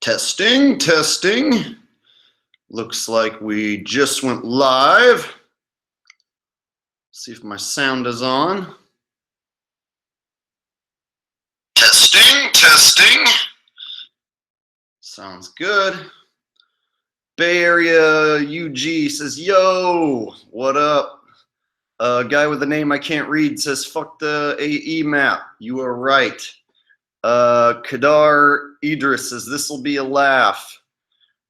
Testing, testing. Looks like we just went live. See if my sound is on. Testing, testing. Sounds good. Bay Area UG says, yo, what up? A guy with a name I can't read says, fuck the AE map. You are right. Kadar Idris says, this will be a laugh.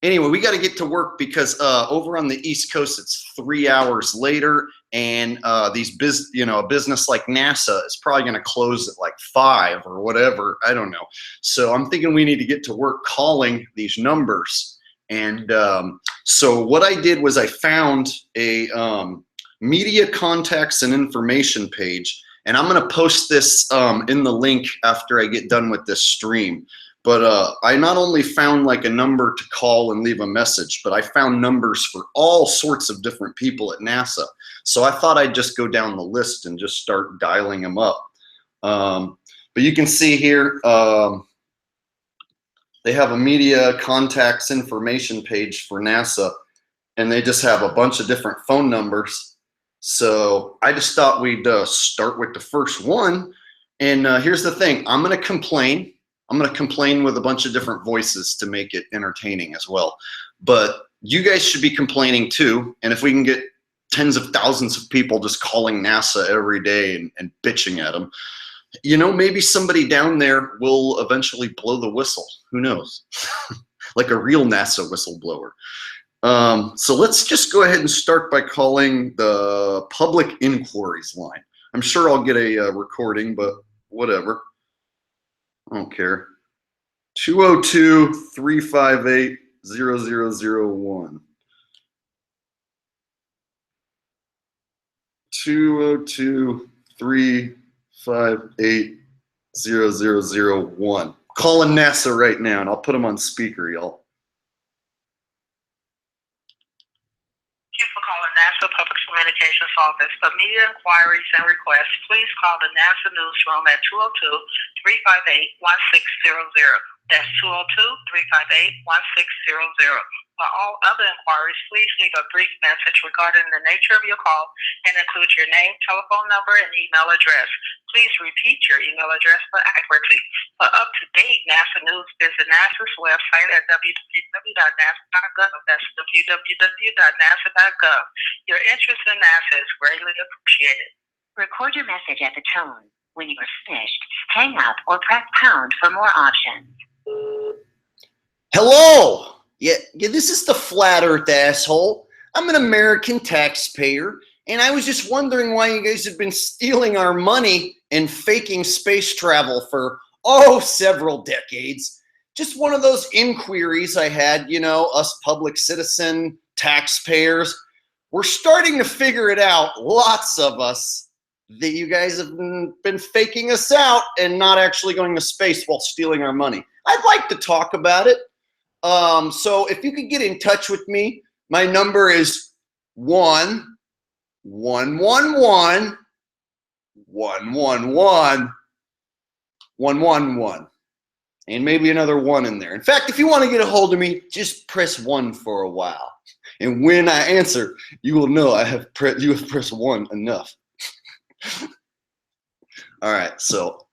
Anyway, we got to get to work because over on the East Coast, it's 3 hours later, and a business like NASA is probably going to close at like 5 or whatever. I don't know. So I'm thinking we need to get to work calling these numbers. And so what I did was I found a media contacts and information page, and I'm going to post this in the link after I get done with this stream. But I not only found like a number to call and leave a message, but I found numbers for all sorts of different people at NASA. So I thought I'd just go down the list and just start dialing them up. But you can see here, they have a media contacts information page for NASA, and they just have a bunch of different phone numbers. So I just thought we'd start with the first one. And here's the thing, I'm gonna complain. I'm going to complain with a bunch of different voices to make it entertaining as well. But you guys should be complaining too. And if we can get tens of thousands of people just calling NASA every day and bitching at them, you know, maybe somebody down there will eventually blow the whistle. Who knows? Like a real NASA whistleblower. So let's just go ahead and start by calling the public inquiries line. I'm sure I'll get a recording, but whatever. I don't care. 202-358-0001. 202-358-0001. Calling NASA right now, and I'll put them on speaker, y'all. Thank you for calling NASA Public Communications Office. For media inquiries and requests, please call the NASA newsroom at 202-358-1600. That's 202-358-1600. For all other inquiries, please leave a brief message regarding the nature of your call and include your name, telephone number, and email address. Please repeat your email address for accuracy. For up-to-date NASA news, visit NASA's website at www.nasa.gov. That's www.nasa.gov. Your interest in NASA is greatly appreciated. Record your message at the tone. When you are finished, hang up or press pound for more options. Hello! Yeah, this is the Flat Earth asshole. I'm an American taxpayer, and I was just wondering why you guys have been stealing our money and faking space travel for, several decades. Just one of those inquiries I had, you know, us public citizen taxpayers. We're starting to figure it out, lots of us, that you guys have been faking us out and not actually going to space while stealing our money. I'd like to talk about it. So if you could get in touch with me, my number is 1-111-111-111, and maybe another 1 in there. In fact, if you want to get a hold of me, just press 1 for a while, and when I answer, you will know you have pressed 1 enough. All right, so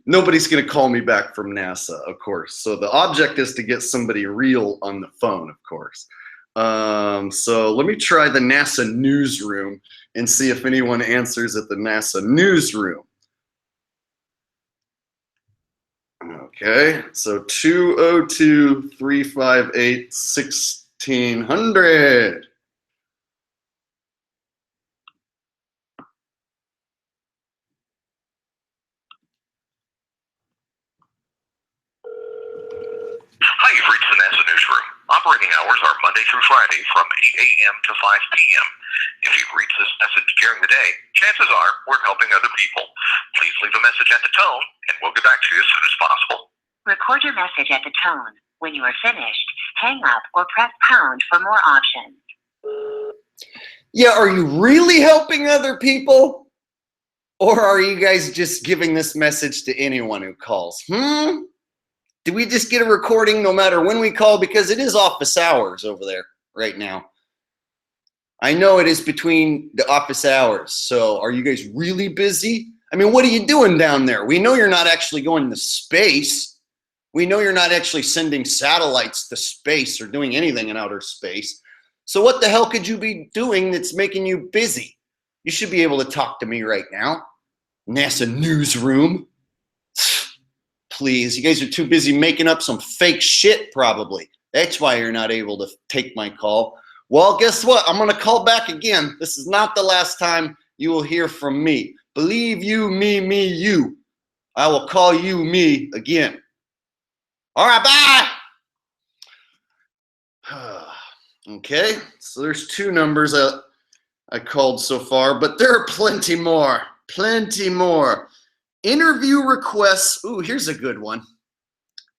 nobody's going to call me back from NASA, of course. So the object is to get somebody real on the phone, of course. So let me try the NASA newsroom and see if anyone answers at the NASA newsroom. Okay, so 202-358-1600. Hi, you've reached the NASA newsroom. Operating hours are Monday through Friday from 8 a.m. to 5 p.m. If you've reached this message during the day, chances are we're helping other people. Please leave a message at the tone, and we'll get back to you as soon as possible. Record your message at the tone. When you are finished, hang up or press pound for more options. Yeah, are you really helping other people? Or are you guys just giving this message to anyone who calls? Do we just get a recording no matter when we call? Because it is office hours over there right now. I know it is between the office hours. So are you guys really busy? I mean, what are you doing down there? We know you're not actually going to space. We know you're not actually sending satellites to space or doing anything in outer space. So what the hell could you be doing that's making you busy? You should be able to talk to me right now. NASA newsroom. Please, you guys are too busy making up some fake shit probably. That's why you're not able to take my call. Well, guess what? I'm gonna call back again. This is not the last time you will hear from me. Believe you, me, you. I will call you me again. All right, bye. Okay, so there's 2 numbers I called so far, but there are plenty more. Plenty more. Interview requests. Ooh, here's a good one.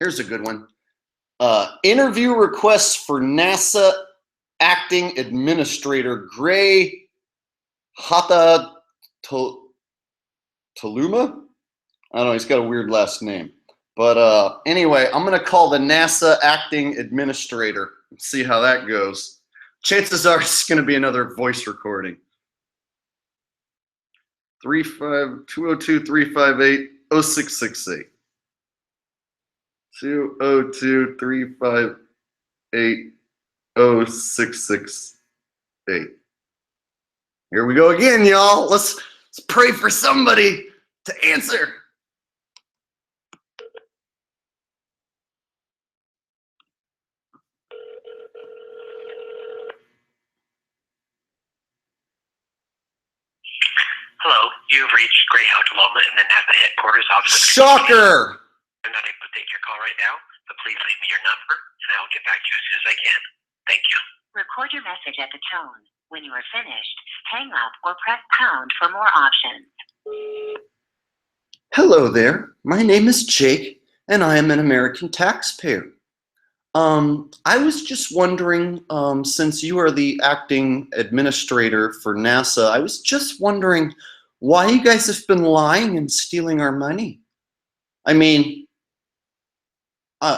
Here's a good one. Interview requests for NASA acting administrator Gray Hata Taluma. I don't know. He's got a weird last name. But anyway, I'm going to call the NASA acting administrator and see how that goes. Chances are it's going to be another voice recording. 202-358-0668. 202-358-0668. Here we go again, y'all. Let's pray for somebody to answer. Hello, you've reached Gray Hautaloma in the NASA headquarters office. Shocker! I'm not able to take your call right now, but please leave me your number, and I will get back to you as soon as I can. Thank you. Record your message at the tone. When you are finished, hang up or press pound for more options. Hello there. My name is Jake, and I am an American taxpayer. I was just wondering, since you are the acting administrator for NASA, I was just wondering why you guys have been lying and stealing our money. I mean,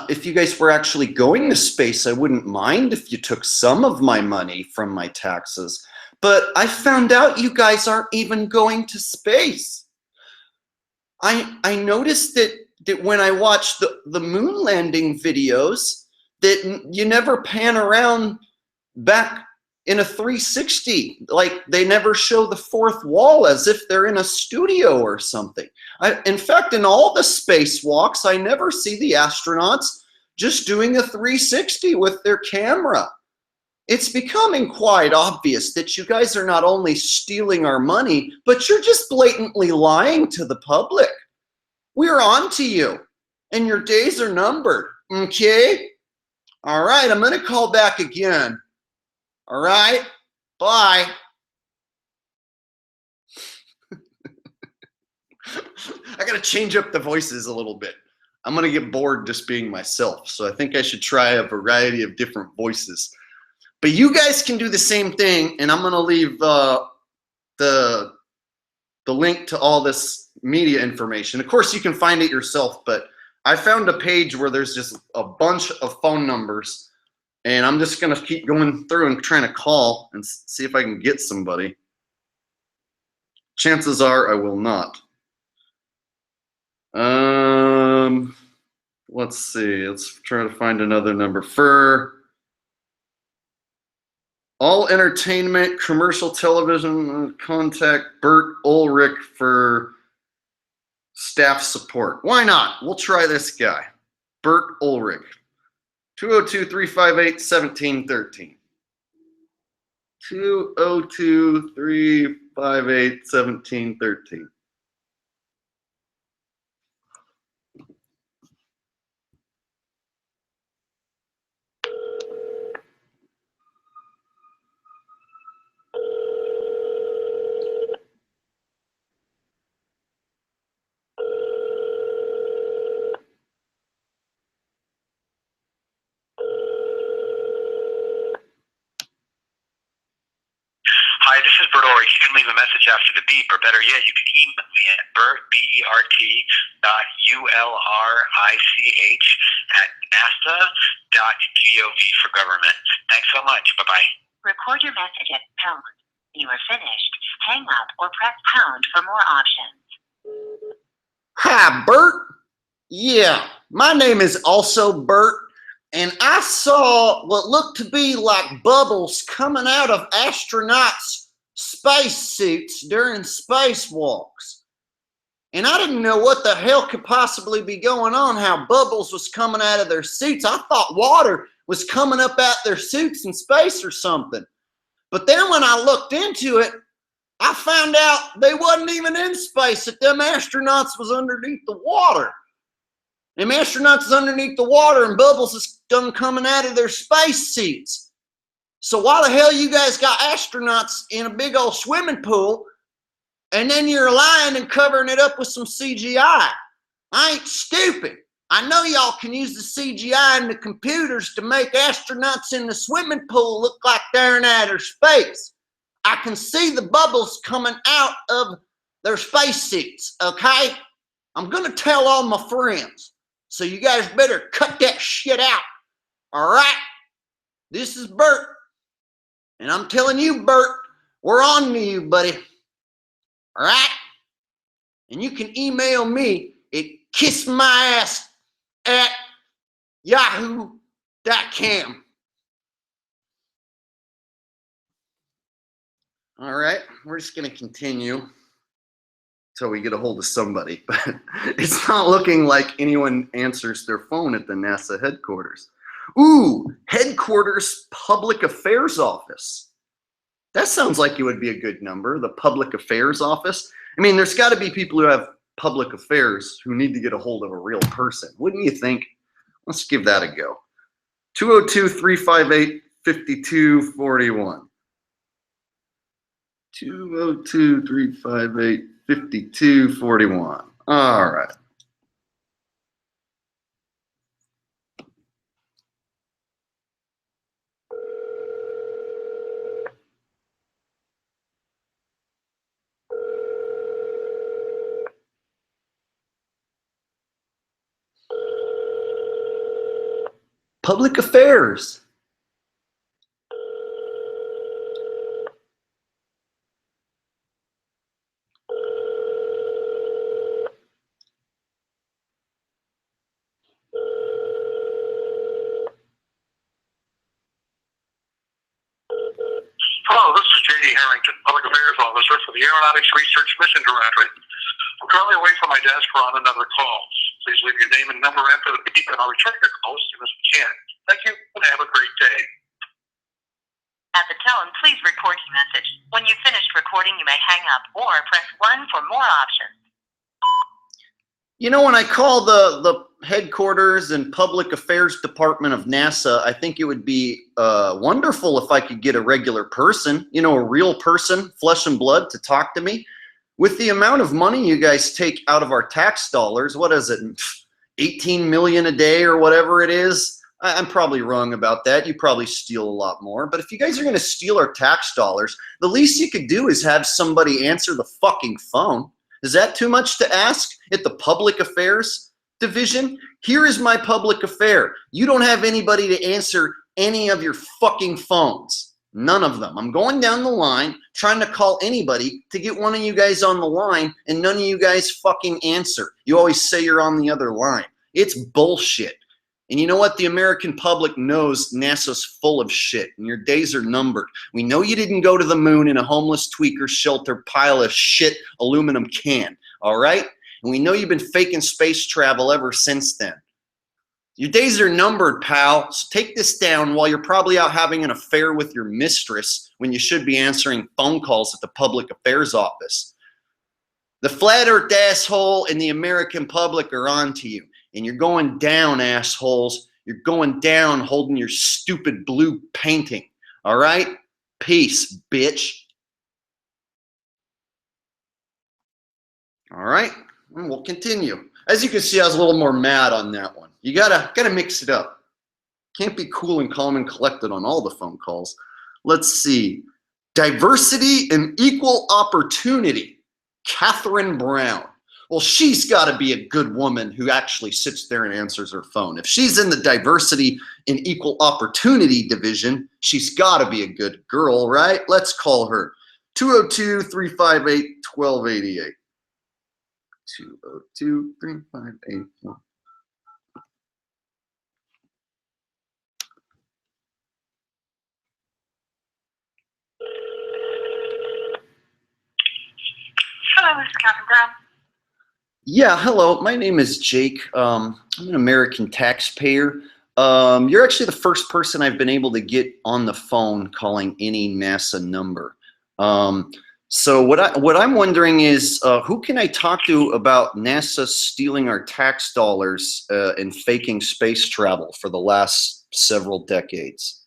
if you guys were actually going to space, I wouldn't mind if you took some of my money from my taxes. But I found out you guys aren't even going to space. I noticed that when I watched the moon landing videos, that you never pan around back in a 360. Like they never show the fourth wall as if they're in a studio or something. In fact, in all the spacewalks, I never see the astronauts just doing a 360 with their camera. It's becoming quite obvious that you guys are not only stealing our money, but you're just blatantly lying to the public. We're on to you, and your days are numbered, okay? All right, I'm gonna call back again. All right, bye. I gotta change up the voices a little bit. I'm gonna get bored just being myself, so I think I should try a variety of different voices. But you guys can do the same thing, and I'm gonna leave the link to all this media information. Of course, you can find it yourself, but I found a page where there's just a bunch of phone numbers, and I'm just gonna keep going through and trying to call and see if I can get somebody. Chances are I will not. Let's see. Let's try to find another number. For all entertainment, commercial television, contact Bert Ulrich for staff support. Why not? We'll try this guy. Bert Ulrich. 202-358-1713. 202-358-1713. Hi, this is Bert Ulrich. You can can leave a message after the beep, or better yet, you can email me at Bert, BERT.ULRICH@nasa.gov for government. Thanks so much. Bye-bye. Record your message at the tone. When you are finished, hang up or press pound for more options. Hi, Bert. Yeah, my name is also Bert, and I saw what looked to be like bubbles coming out of astronauts' spacesuits during spacewalks. And I didn't know what the hell could possibly be going on, how bubbles was coming out of their suits. I thought water was coming up out their suits in space or something. But then when I looked into it, I found out they wasn't even in space, that them astronauts was underneath the water. Them astronauts is underneath the water and bubbles is done coming out of their space suits. So why the hell you guys got astronauts in a big old swimming pool and then you're lying and covering it up with some CGI? I ain't stupid. I know y'all can use the CGI in the computers to make astronauts in the swimming pool look like they're in outer space. I can see the bubbles coming out of their spacesuits, okay? I'm gonna tell all my friends. So you guys better cut that shit out, all right? This is Bert, and I'm telling you, Bert, we're on to you, buddy, all right? And you can email me at kissmyass@yahoo.com. All right, we're just gonna continue until we get a hold of somebody, but it's not looking like anyone answers their phone at the NASA headquarters. Ooh, headquarters public affairs office. That sounds like it would be a good number, the public affairs office. I mean, there's got to be people who have public affairs who need to get a hold of a real person. Wouldn't you think? Let's give that a go. 202-358-5241. 202-358-5241. All right. Public affairs. Hello, this is J.D. Harrington, Public Affairs Officer for the Aeronautics Research Mission Directorate. I'm currently away from my desk or on another call. Please leave your name and number after the beep, and I'll return your call as soon as we can. Thank you, and have a great day. At the tone, please record your message. When you've finished recording, you may hang up or press 1 for more options. You know, when I call the headquarters and public affairs department of NASA, I think it would be wonderful if I could get a regular person, you know, a real person, flesh and blood, to talk to me. With the amount of money you guys take out of our tax dollars, what is it, 18 million a day or whatever it is? I'm probably wrong about that. You probably steal a lot more. But if you guys are going to steal our tax dollars, the least you could do is have somebody answer the fucking phone. Is that too much to ask at the public affairs division? Here is my public affair. You don't have anybody to answer any of your fucking phones. None of them. I'm going down the line trying to call anybody to get one of you guys on the line, and none of you guys fucking answer. You always say you're on the other line. It's bullshit. And you know what? The American public knows NASA's full of shit, and your days are numbered. We know you didn't go to the moon in a homeless tweaker shelter pile of shit aluminum can, all right? And we know you've been faking space travel ever since then. Your days are numbered, pal. So take this down while you're probably out having an affair with your mistress when you should be answering phone calls at the public affairs office. The flat earth asshole and the American public are on to you. And you're going down, assholes. You're going down holding your stupid blue painting. All right? Peace, bitch. All right? And we'll continue. As you can see, I was a little more mad on that one. You gotta mix it up. Can't be cool and calm and collected on all the phone calls. Let's see. Diversity and equal opportunity, Catherine Brown. Well, she's got to be a good woman who actually sits there and answers her phone. If she's in the diversity and equal opportunity division, she's got to be a good girl, right? Let's call her 202-358-1288. 202-358-1288. Hello, this is Catherine Brown. Yeah, hello. My name is Jake. I'm an American taxpayer. You're actually the first person I've been able to get on the phone calling any NASA number. So what I'm wondering is, who can I talk to about NASA stealing our tax dollars and faking space travel for the last several decades?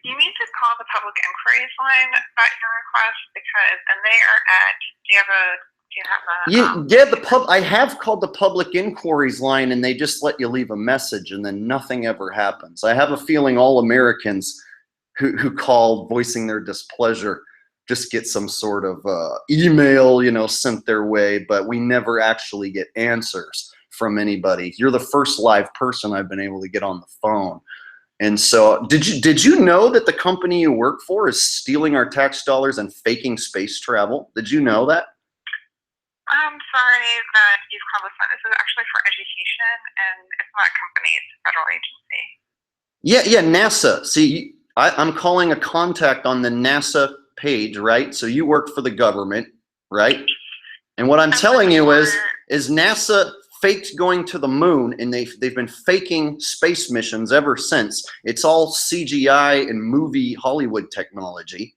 You need to call the public inquiries line about your request because, and they are at. I have called the public inquiries line, and they just let you leave a message, and then nothing ever happens. I have a feeling all Americans who call voicing their displeasure just get some sort of email, sent their way, but we never actually get answers from anybody. You're the first live person I've been able to get on the phone. And so did you know that the company you work for is stealing our tax dollars and faking space travel? Did you know that? I'm sorry that you've called this line. This is actually for education, and it's not a company, it's a federal agency. Yeah, NASA. See, I'm calling a contact on the NASA page, right? So you work for the government, right? And what I'm telling you is NASA faked going to the moon, and they've been faking space missions ever since. It's all CGI and movie Hollywood technology,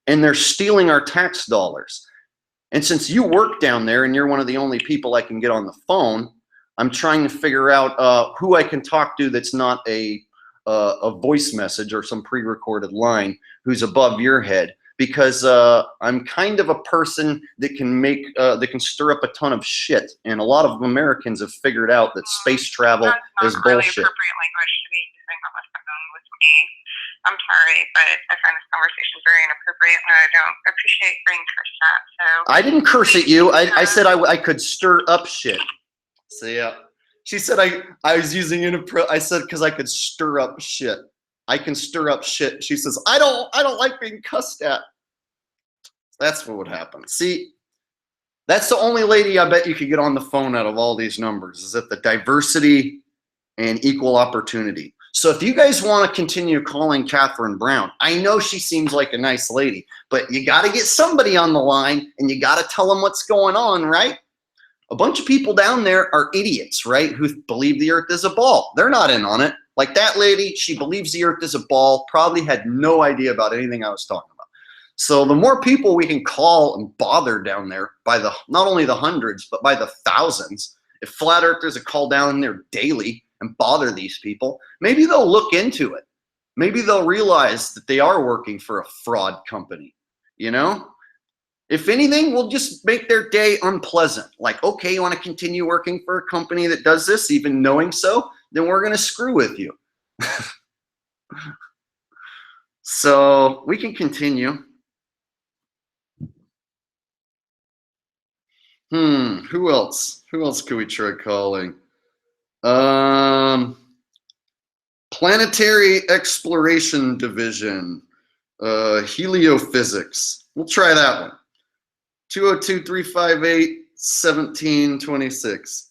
and they're stealing our tax dollars. And since you work down there and you're one of the only people I can get on the phone, I'm trying to figure out who I can talk to that's not a voice message or some pre-recorded line who's above your head, because I'm kind of a person that can stir up a ton of shit, and a lot of Americans have figured out that space travel is bullshit. Really appropriate language to be using on the phone with me. I'm sorry, but I find this conversation very inappropriate, and I don't appreciate being cursed at. So I didn't curse at you. I said I could stir up shit. So yeah, she said I was using I said because I could stir up shit. I can stir up shit. She says I don't like being cussed at. That's what would happen. See, that's the only lady I bet you could get on the phone out of all these numbers, is at the diversity and equal opportunity. So if you guys want to continue calling Catherine Brown, I know she seems like a nice lady, but you got to get somebody on the line, and you got to tell them what's going on, right? A bunch of people down there are idiots, right, who believe the earth is a ball. They're not in on it. Like that lady, she believes the earth is a ball, probably had no idea about anything I was talking about. So the more people we can call and bother down there, by not only the hundreds, but by the thousands, if flat earthers would call down there daily and bother these people, maybe they'll look into it. Maybe they'll realize that they are working for a fraud company, If anything, we'll just make their day unpleasant. Like, okay, you want to continue working for a company that does this, even knowing so? Then we're going to screw with you. So we can continue. Who else? Who else could we try calling? Planetary Exploration Division, Heliophysics. We'll try that one. 202-358-1726.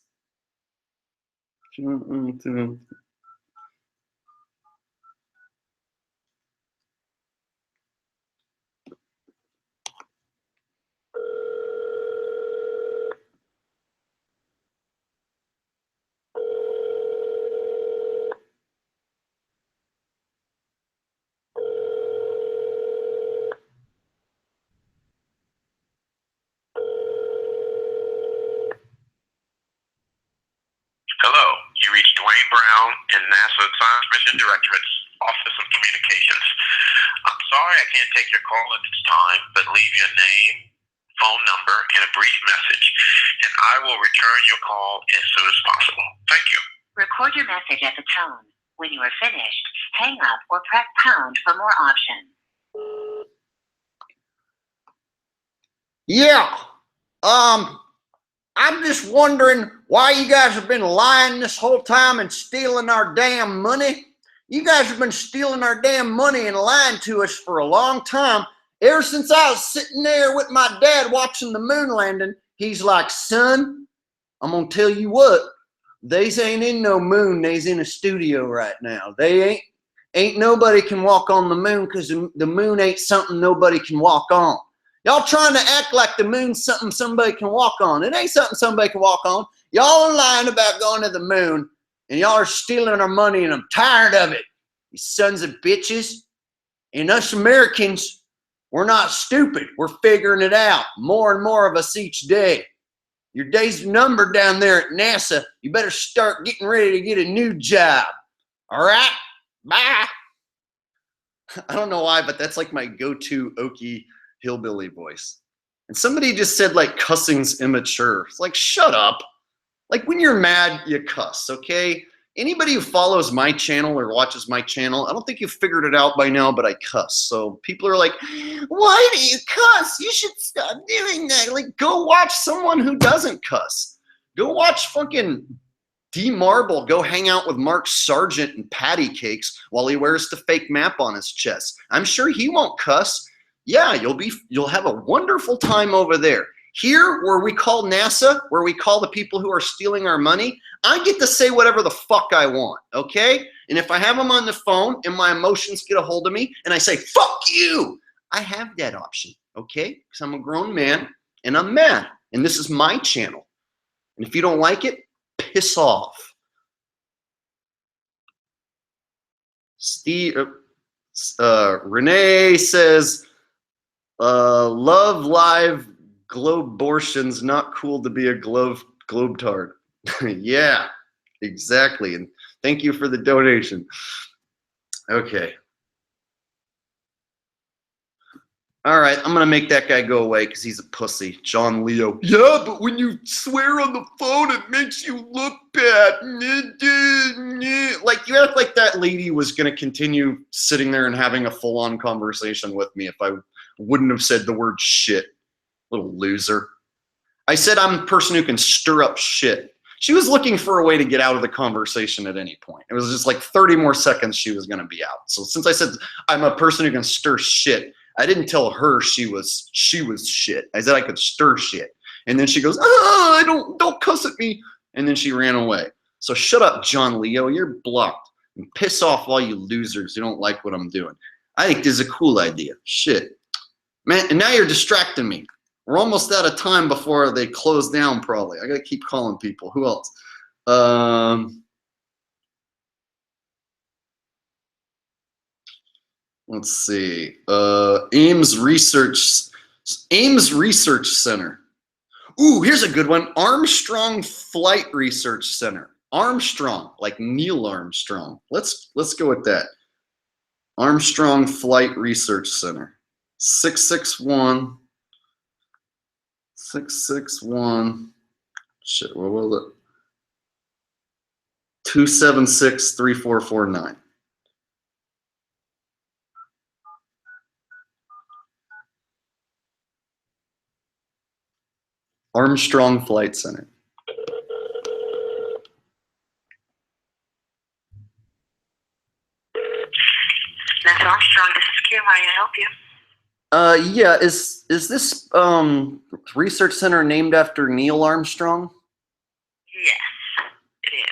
Hello, you reached Dwayne Brown in NASA Science Mission Directorate's Office of Communications. I'm sorry I can't take your call at this time, but leave your name, phone number, and a brief message, and I will return your call as soon as possible. Thank you. Record your message at the tone. When you are finished, hang up or press pound for more options. Yeah. I'm just wondering why you guys have been lying this whole time and stealing our damn money. You guys have been stealing our damn money and lying to us for a long time. Ever since I was sitting there with my dad watching the moon landing, he's like, son, I'm gonna tell you what, they's ain't in no moon, they's in a studio right now. They ain't nobody can walk on the moon because the moon ain't something nobody can walk on. Y'all trying to act like the moon's something somebody can walk on. It ain't something somebody can walk on. Y'all are lying about going to the moon, and y'all are stealing our money, and I'm tired of it. You sons of bitches. And us Americans, we're not stupid. We're figuring it out. More and more of us each day. Your day's numbered down there at NASA. You better start getting ready to get a new job. All right? Bye. I don't know why, but that's like my go-to Okie hillbilly voice. And somebody just said like cussing's immature. It's like, shut up. Like when you're mad, you cuss, okay? Anybody who follows my channel or watches my channel, I don't think you've figured it out by now, but I cuss. So people are like, why do you cuss? You should stop doing that. Like, go watch someone who doesn't cuss. Go watch fucking D Marble go hang out with Mark Sargent and patty cakes while he wears the fake map on his chest. I'm sure he won't cuss. Yeah, you'll have a wonderful time over there. Here, where we call NASA, where we call the people who are stealing our money, I get to say whatever the fuck I want, okay? And if I have them on the phone and my emotions get a hold of me and I say, fuck you, I have that option, okay? Because I'm a grown man and I'm mad. And this is my channel. And if you don't like it, piss off. Renee says, love live globebortions, not cool to be a globetard. Yeah, exactly. And thank you for the donation. Okay. All right, I'm gonna make that guy go away because he's a pussy. John Leo. Yeah, but when you swear on the phone, it makes you look bad. Like you act like that lady was gonna continue sitting there and having a full-on conversation with me if I wouldn't have said the word shit. Little loser. I said I'm a person who can stir up shit. She was looking for a way to get out of the conversation at any point. It was just like 30 more seconds she was gonna be out. So since I said I'm a person who can stir shit, I didn't tell her she was shit. I said I could stir shit. And then she goes, don't cuss at me. And then she ran away. So shut up, John Leo. You're blocked. And piss off all you losers who don't like what I'm doing. I think this is a cool idea. Shit. Man, and now you're distracting me. We're almost out of time before they close down probably. I gotta keep calling people. Who else? Let's see. Ames Research Center. Ooh, here's a good one. Armstrong Flight Research Center. Armstrong, like Neil Armstrong. Let's go with that. Armstrong Flight Research Center. 661. Shit, what was it? 276-3449. Armstrong Flight Center. That's Armstrong. This is Kim. How may I help you? Yeah, is this research center named after Neil Armstrong? Yes, it is.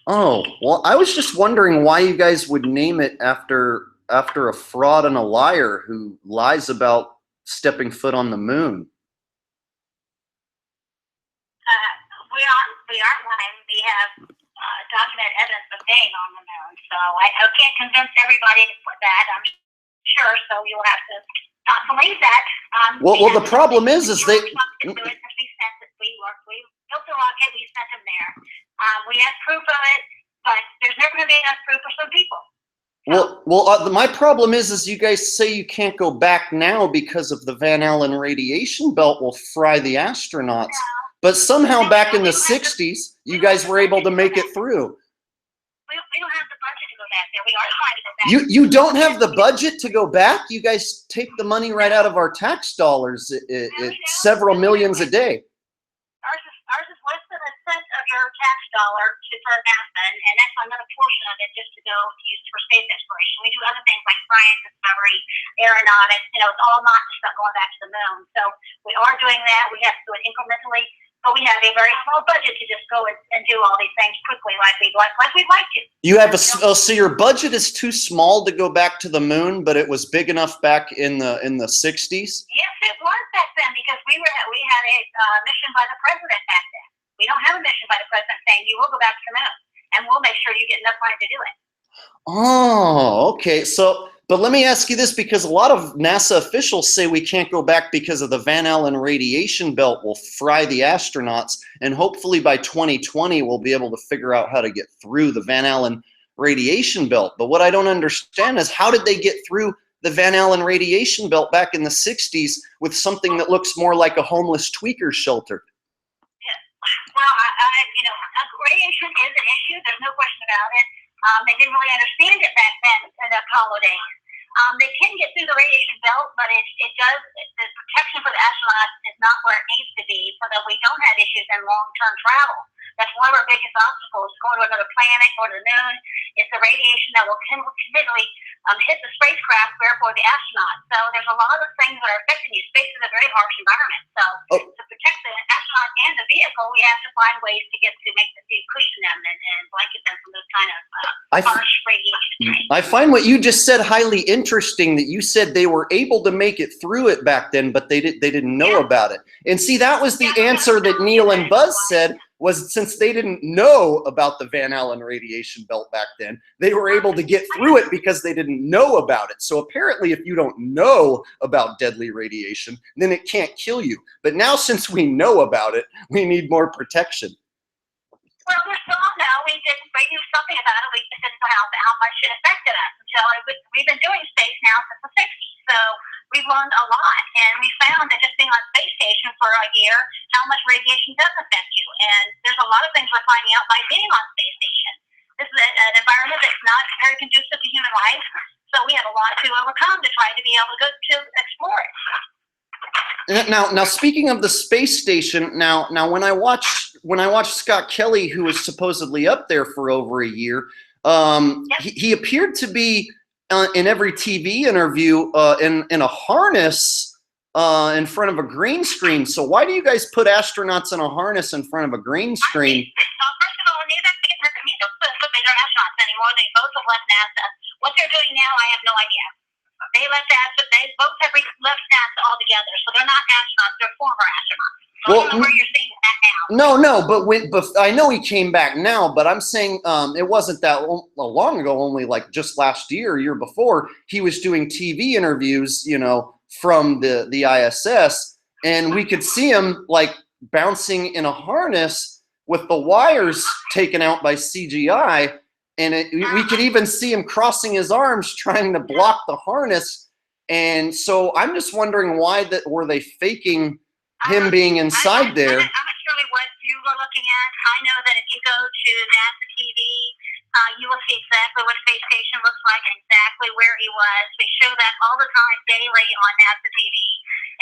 Oh, well, I was just wondering why you guys would name it after a fraud and a liar who lies about stepping foot on the moon. We aren't lying. We have documented evidence of being on the moon. So I can't convince everybody with that, I'm sure. So you'll have to not believe that. Well, the problem is they. We built the rocket. We sent them there. We have proof of it, but there's never going to be enough proof for some people. Well, my problem is you guys say you can't go back now because of the Van Allen radiation belt will fry the astronauts. No. But somehow back in the 60s, you guys were able to make it through. We don't have the budget to go back there. We are trying to go back. You don't have the budget to go back? You guys take the money right out of our tax dollars. It's several millions a day. Ours is less than a cent of your tax dollar for NASA, and that's another portion of it just to go use for space exploration. We do other things like science discovery, aeronautics. You know, it's all not just about going back to the moon. So we are doing that. We have to do it incrementally, but we have a very small budget to just go and do all these things quickly, like we'd like to. You have so your budget is too small to go back to the moon, but it was big enough back in the 60s. Yes, it was back then because we had a mission by the president back then. We don't have a mission by the president saying you will go back to the moon, and we'll make sure you get enough money to do it. Oh, okay. So, but let me ask you this, because a lot of NASA officials say we can't go back because of the Van Allen radiation belt will fry the astronauts, and hopefully by 2020 we'll be able to figure out how to get through the Van Allen radiation belt. But what I don't understand is how did they get through the Van Allen radiation belt back in the 60s with something that looks more like a homeless tweaker shelter? Well, radiation is an issue. There's no question about it. They didn't really understand it back then in the Apollo days. They can get through the radiation belt, but the protection for the astronauts is not where it needs to be so that we don't have issues in long-term travel. That's one of our biggest obstacles, going to another planet, going to the moon. It's the radiation that will continually hit the spacecraft, therefore the astronauts. So there's a lot of things that are affecting you. Space is a very harsh environment. So to protect the astronaut and the vehicle, we have to find ways to cushion them and blanket them from those kind of harsh radiation. I find what you just said highly interesting, that you said they were able to make it through it back then, but they didn't know about it. And see, that was the answer that Neil and Buzz said, was since they didn't know about the Van Allen radiation belt back then, they were able to get through it because they didn't know about it. So apparently if you don't know about deadly radiation, then it can't kill you. But now since we know about it, we need more protection. Well, we still don't know. We knew something about it. We just didn't know how much it affected us until we've been doing space now since the 60s. So we've learned a lot, and we found that just being on space station for a year, how much radiation does affect you. And there's a lot of things we're finding out by being on space station. This is an environment that's not very conducive to human life, so we have a lot to overcome to try to be able to explore it. Now, speaking of the space station, now when I watched Scott Kelly, who was supposedly up there for over a year, he appeared to be in every TV interview in a harness in front of a green screen. So why do you guys put astronauts in a harness in front of a green screen? First of all, they don't put astronauts anymore. They both have left NASA. What they're doing now, I have no idea. They left NASA. They both have left NASA altogether, so they're not astronauts. They're former astronauts. So I don't know where you're seeing that now. No, but I know he came back now. But I'm saying it wasn't that long ago. Only like just last year before, he was doing TV interviews, from the ISS, and we could see him like bouncing in a harness with the wires taken out by CGI. And we could even see him crossing his arms trying to block the harness. And so I'm just wondering were they faking him being inside there? I'm not sure what you were looking at. I know that if you go to NASA TV, you will see exactly what space station looks like and exactly where he was. They show that all the time, daily on NASA TV.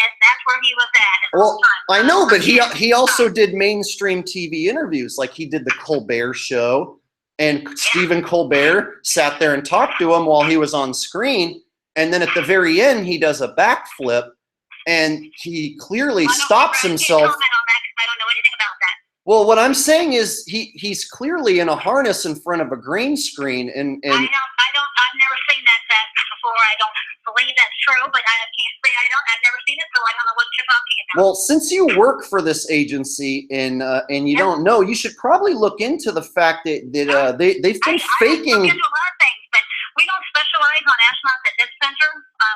And that's where he was at all the time. I know, but he also did mainstream TV interviews. Like he did the Colbert Show. And Stephen Colbert sat there and talked to him while he was on screen. And then at the very end, he does a backflip, and he clearly stops himself. I don't know anything about that. Well, what I'm saying is he's clearly in a harness in front of a green screen. And I've never seen that before. I don't believe that's true, but I can't say I've never seen it, so I don't know what you're talking about. Well, since you work for this agency and you don't know, you should probably look into the fact that they've been faking. I look into a lot of things, but we don't specialize on astronauts at this center.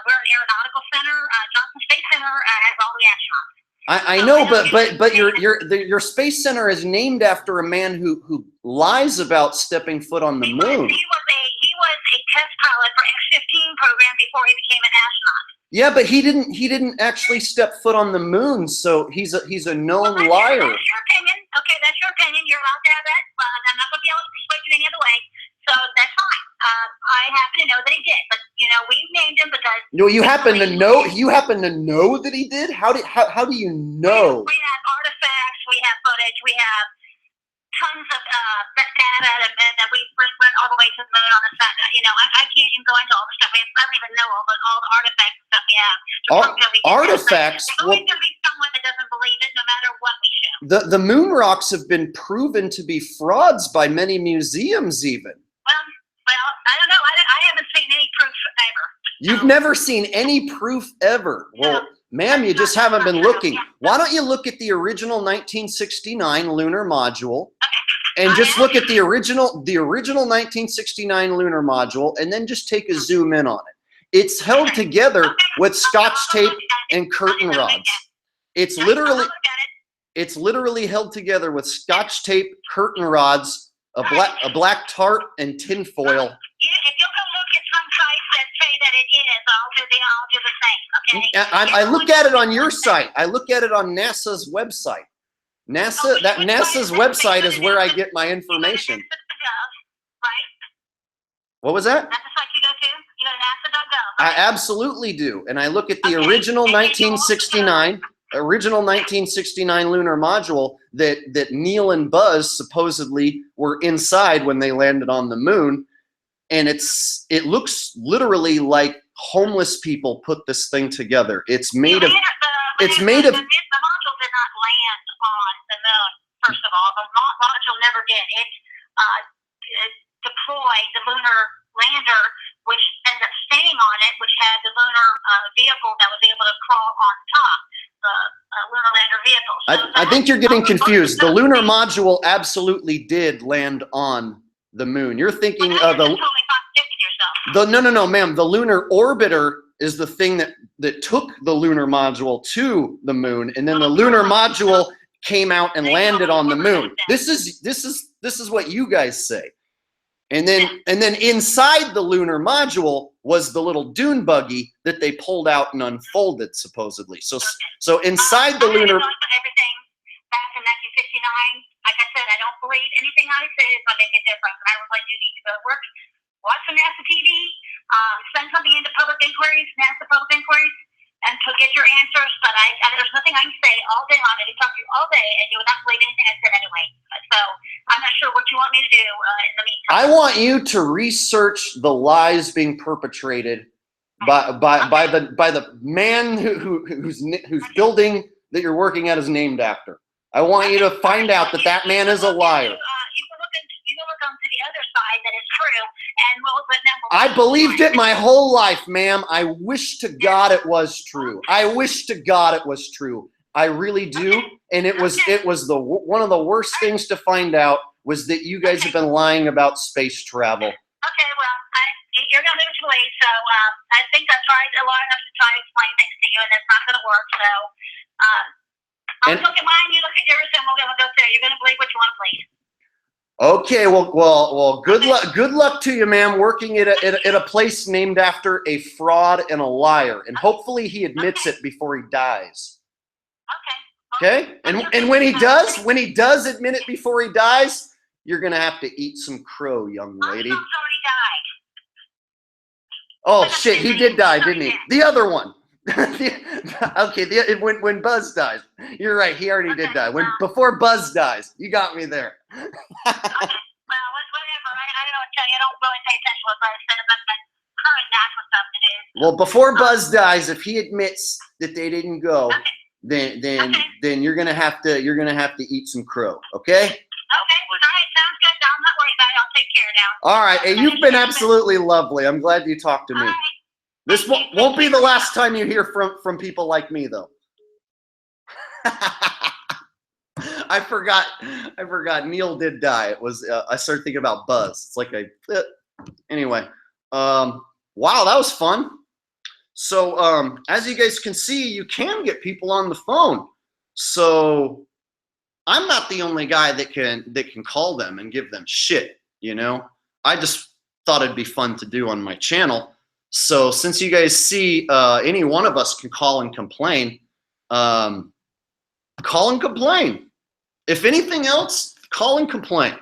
We're an aeronautical center. Johnson Space Center has all the astronauts. I know, but your space center is named after a man who lies about stepping foot on the moon. He was a test pilot for X-15 program before he became an astronaut. Yeah, but he didn't actually step foot on the moon, so he's a known liar. That's your opinion. Okay, that's your opinion. You're allowed to have that. I'm not going to be able to persuade you any other way, so that's fine. happen to know that he did, but you know, we named him because. No, you happen to know. You happen to know that he did. How do you know? We have artifacts. We have footage. We have tons of data that we went all the way to the moon on the sun. You know, I can't even go into all the stuff. I don't even know all the artifacts and stuff we have. Artifacts. There's always going to be someone that doesn't believe it, no matter what we show. The moon rocks have been proven to be frauds by many museums, even. Well, I don't know. I haven't seen any proof ever. You've never seen any proof ever. Well, ma'am, you just haven't been looking. Why don't you look at the original 1969 Lunar Module, and just look at the original 1969 Lunar Module, and then just take a zoom in on it. It's held together with Scotch tape and curtain rods. It's literally held together with Scotch tape, curtain rods, a black tart, and tin foil. If you'll go look at some sites that say that it is, I'll do the same. Okay. I look at it on your site. I look at it on NASA's website. NASA's website is where I get my information. Right? What was that? That's the site you go to? You go to NASA.gov. I absolutely do. And I look at the original 1969 Lunar Module that Neil and Buzz supposedly were inside when they landed on the moon. And it looks literally like homeless people put this thing together. It's made of. The module did not land on the moon. First of all, the module never did. It deployed the lunar lander, which ended up staying on it, which had the lunar vehicle that was able to crawl on top. The lunar lander vehicle. I think you're getting confused. The Lunar Module absolutely did land on the moon. You're thinking of the. No, ma'am. The lunar orbiter is the thing that took the Lunar Module to the moon, and then the Lunar Module came out and landed on the moon. This is what you guys say. And then inside the Lunar Module was the little dune buggy that they pulled out and unfolded, supposedly. So inside the lunar. Everything back in 1969. Like I said, I don't believe anything I say is going to make a difference. I really do need to go to work, watch some NASA TV, send something into public inquiries, NASA public inquiries, and to get your answers. But there's nothing I can say all day long. I can talk to you all day, and you would not believe anything I said anyway. So I'm not sure what you want me to do in the meantime. I want you to research the lies being perpetrated by the man whose building that you're working at is named after. I want you to find out that man is a liar. You can look onto the other side that is true, and I believed it my whole life, ma'am. I wish to God it was true. I wish to God it was true. I really do. And it was one of the worst things to find out was that you guys have been lying about space travel. Okay, well, you're going to live to believe, so I think I tried a lot enough to try to explain things to you, and it's not going to work. So I'll look at mine, you look at yours, and we'll go through. You're going to believe what you want to believe. Okay, well, good luck to you, ma'am, working at a place named after a fraud and a liar, and hopefully he admits it before he dies. Okay, and when he does admit it before he dies, you're gonna have to eat some crow, young lady. Armstrong's already died. Oh shit, he did die, didn't he? The other one. Okay, when Buzz dies, you're right. He already did die. Before Buzz dies, you got me there. Okay. Well, whatever. I don't tell you. I don't really pay attention to what Buzz said about the current NASA stuff it is. Well, before Buzz dies, if he admits that they didn't go, then you're gonna have to eat some crow. Okay? Okay. All right. Sounds good. I'm not worried about it. I'll take care now. All right. Hey, you've been absolutely lovely. I'm glad you talked to me. This won't be the last time you hear from people like me, though. I forgot. Neil did die. It was. I started thinking about Buzz. It's like anyway. Wow, that was fun. So as you guys can see, you can get people on the phone. So I'm not the only guy that can call them and give them shit. You know, I just thought it'd be fun to do on my channel. So since you guys see any one of us can call and complain, call and complain. If anything else, call and complain.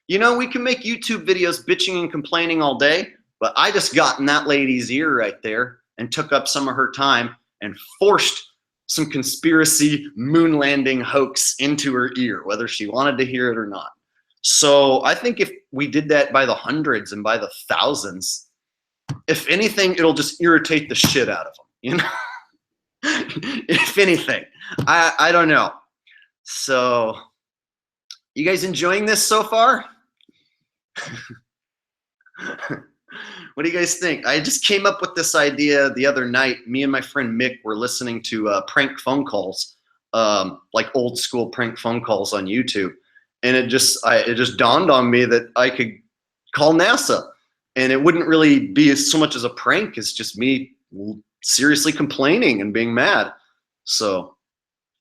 You know, we can make YouTube videos bitching and complaining all day, But I just got in that lady's ear right there and took up some of her time and forced some conspiracy moon landing hoax into her ear, whether she wanted to hear it or not. So I think if we did that by the hundreds and by the thousands, if anything, it'll just irritate the shit out of them, you know? If anything, I don't know. So you guys enjoying this so far? What do you guys think? I just came up with this idea the other night. Me and my friend Mick were listening to prank phone calls, like old school prank phone calls on YouTube. And it just dawned on me that I could call NASA and it wouldn't really be so much as a prank as just me seriously complaining and being mad. So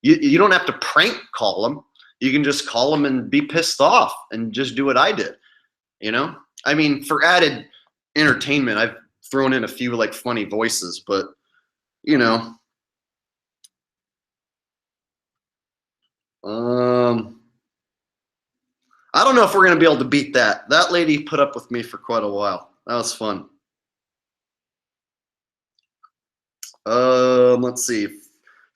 you don't have to prank call them. You can just call them and be pissed off and just do what I did, you know? I mean, for added entertainment, I've thrown in a few like funny voices, but you know, I don't know if we're gonna be able to beat that. That lady put up with me for quite a while. That was fun. Let's see.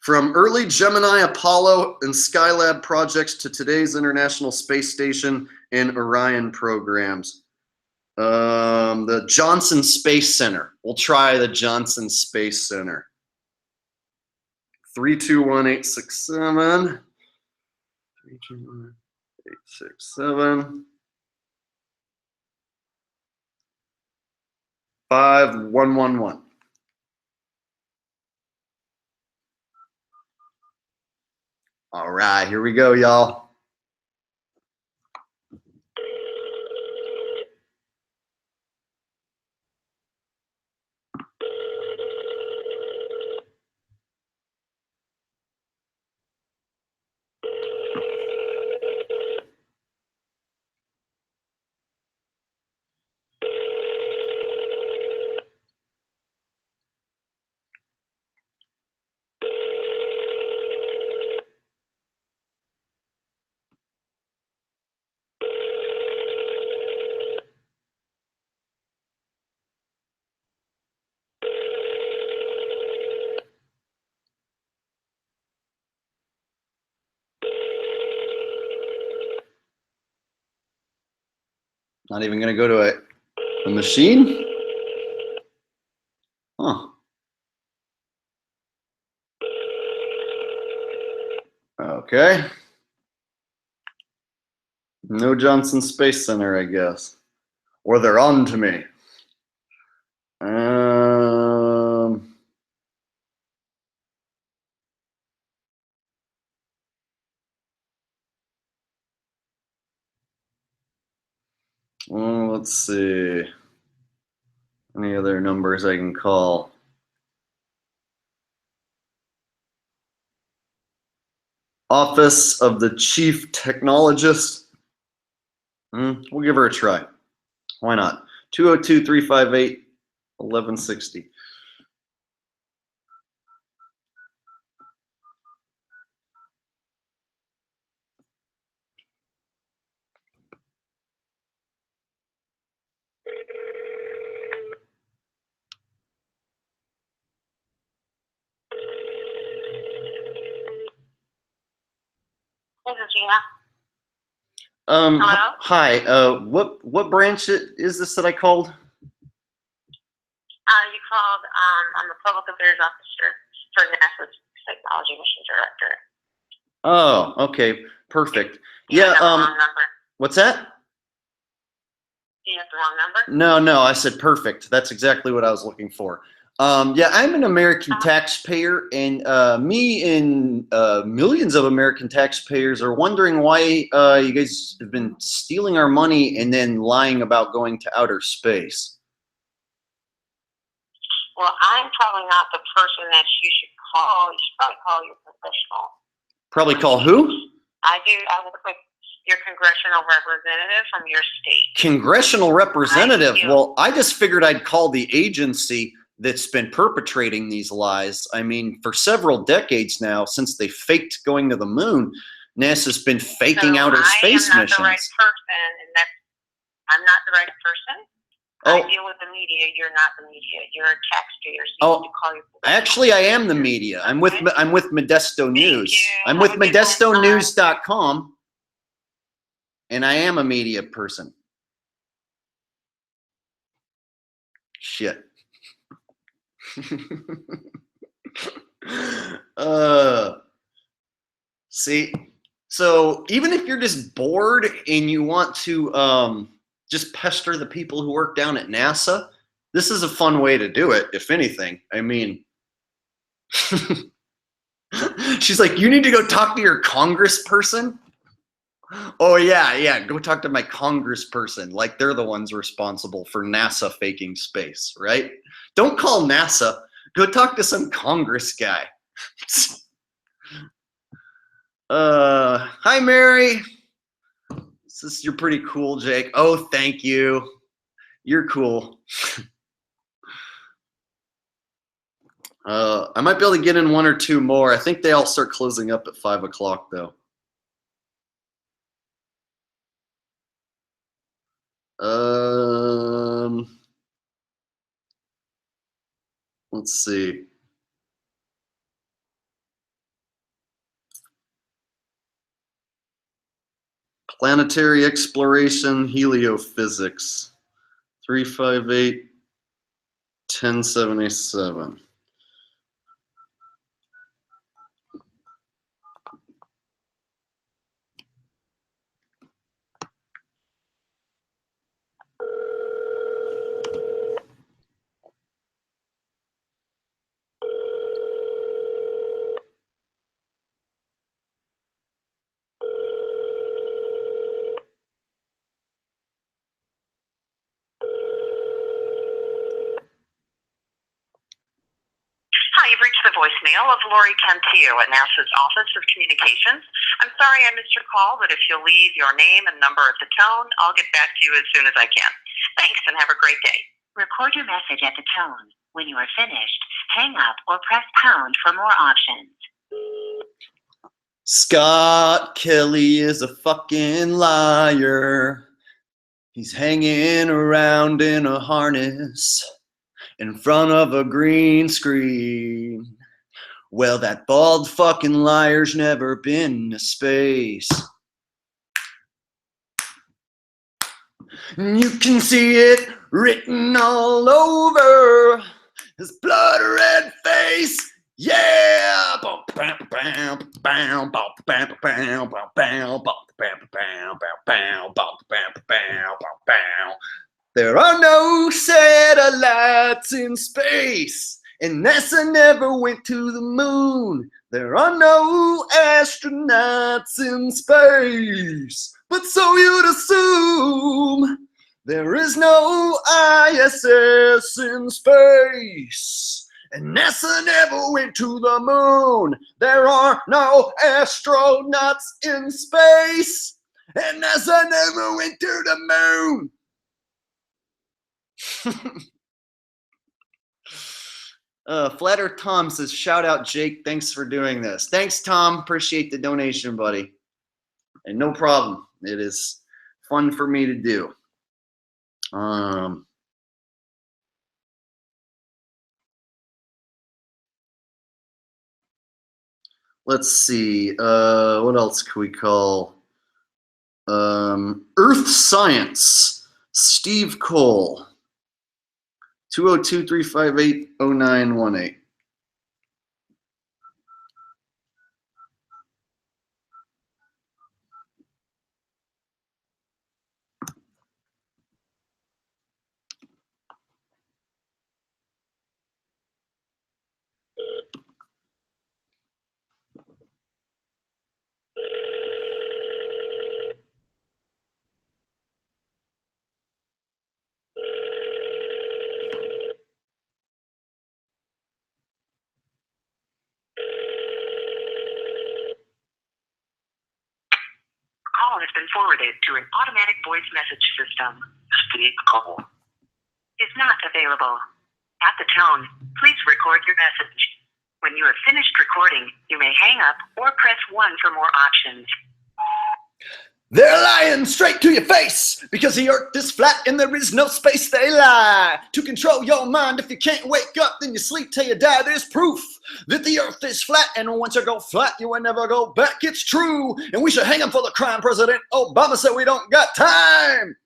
From early Gemini, Apollo, and Skylab projects to today's International Space Station and Orion programs. The Johnson Space Center. We'll try the Johnson Space Center. 321-867. 321-867. 5111. All right, here we go, y'all. Not even gonna go to a machine? Huh. Okay. No Johnson Space Center, I guess. Or they're on to me. Well, let's see. Any other numbers I can call? Office of the Chief Technologist. We'll give her a try. Why not? 202-358-1160. This is Gina. Hello? Hi. What branch is this that I called? You called, I'm the Public Affairs Officer for NASA's Technology Mission Director. Oh, okay. Perfect. You Yeah, have the wrong number. what's that? Do you have the wrong number? No, I said perfect. That's exactly what I was looking for. Yeah, I'm an American taxpayer, and me and millions of American taxpayers are wondering why you guys have been stealing our money and then lying about going to outer space. Well, I'm probably not the person that you should call. You should probably call your professional. Probably call who? I work with your congressional representative from your state. Congressional representative? Well, I just figured I'd call the agency that's been perpetrating these lies. I mean, for several decades now, since they faked going to the moon, NASA's been faking outer space missions. I'm not the right person, and I'm not the right person. I deal with the media. You're not the media. You're a taxpayer. So you need to call your actually, I am the media. I'm with Modesto News. I'm with ModestoNews.com, and I am a media person. Shit. See, so even if you're just bored and you want to just pester the people who work down at NASA, this is a fun way to do it, if anything. I mean, she's like, you need to go talk to your congressperson? Oh, yeah, go talk to my congressperson. Like they're the ones responsible for NASA faking space, right? Don't call NASA. Go talk to some Congress guy. Hi, Mary. You're pretty cool, Jake. Oh, thank you. You're cool. I might be able to get in one or two more. I think they all start closing up at 5 o'clock, though. Let's see. Planetary exploration, heliophysics. 358 1077. Hi, you've reached the voicemail of Lori Cantillo at NASA's Office of Communications. I'm sorry I missed your call, but if you'll leave your name and number at the tone, I'll get back to you as soon as I can. Thanks, and have a great day. Record your message at the tone. When you are finished, hang up or press pound for more options. Scott Kelly is a fucking liar. He's hanging around in a harness in front of a green screen. Well, that bald fucking liar's never been to space. You can see it written all over his blood red face. Yeah! There are no satellites in space, and NASA never went to the moon. There are no astronauts in space, but so you'd assume. There is no ISS in space, and NASA never went to the moon. There are no astronauts in space, and NASA never went to the moon. Flat Earth Tom says, shout out Jake, thanks for doing this. Thanks, Tom, appreciate the donation, buddy. And no problem, it is fun for me to do. Let's see, what else can we call? Earth Science, Steve Cole, 202-358-0918. Call has been forwarded to an automatic voice message system. Steve Cole Is not available. At the tone, please record your message. When you have finished recording, you may hang up or press 1 for more options. They're lying straight to your face because the earth is flat and there is no space. They lie to control your mind. If you can't wake up, then you sleep till you die. There's proof that the earth is flat, and once you go flat, you will never go back. It's true, and we should hang him for the crime. President Obama said we don't got time.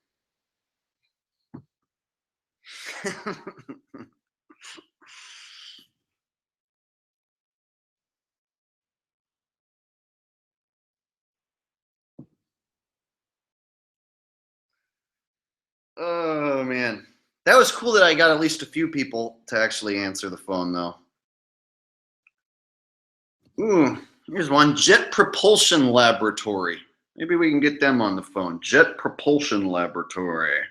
Oh, man. That was cool that I got at least a few people to actually answer the phone, though. Ooh, here's one. Jet Propulsion Laboratory. Maybe we can get them on the phone. Jet Propulsion Laboratory.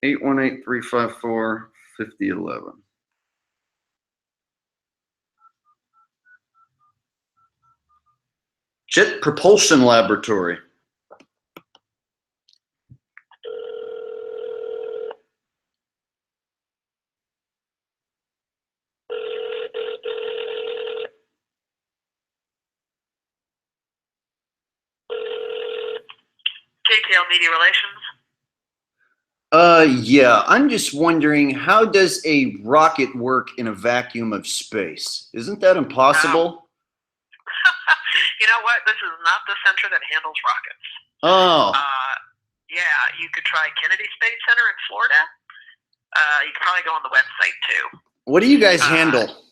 818-354-5011. Jet Propulsion Laboratory. JTL Media Relations. Yeah, I'm just wondering, how does a rocket work in a vacuum of space? Isn't that impossible? You know what? This is not the center that handles rockets. Oh. Yeah, you could try Kennedy Space Center in Florida. You could probably go on the website too. What do you guys handle?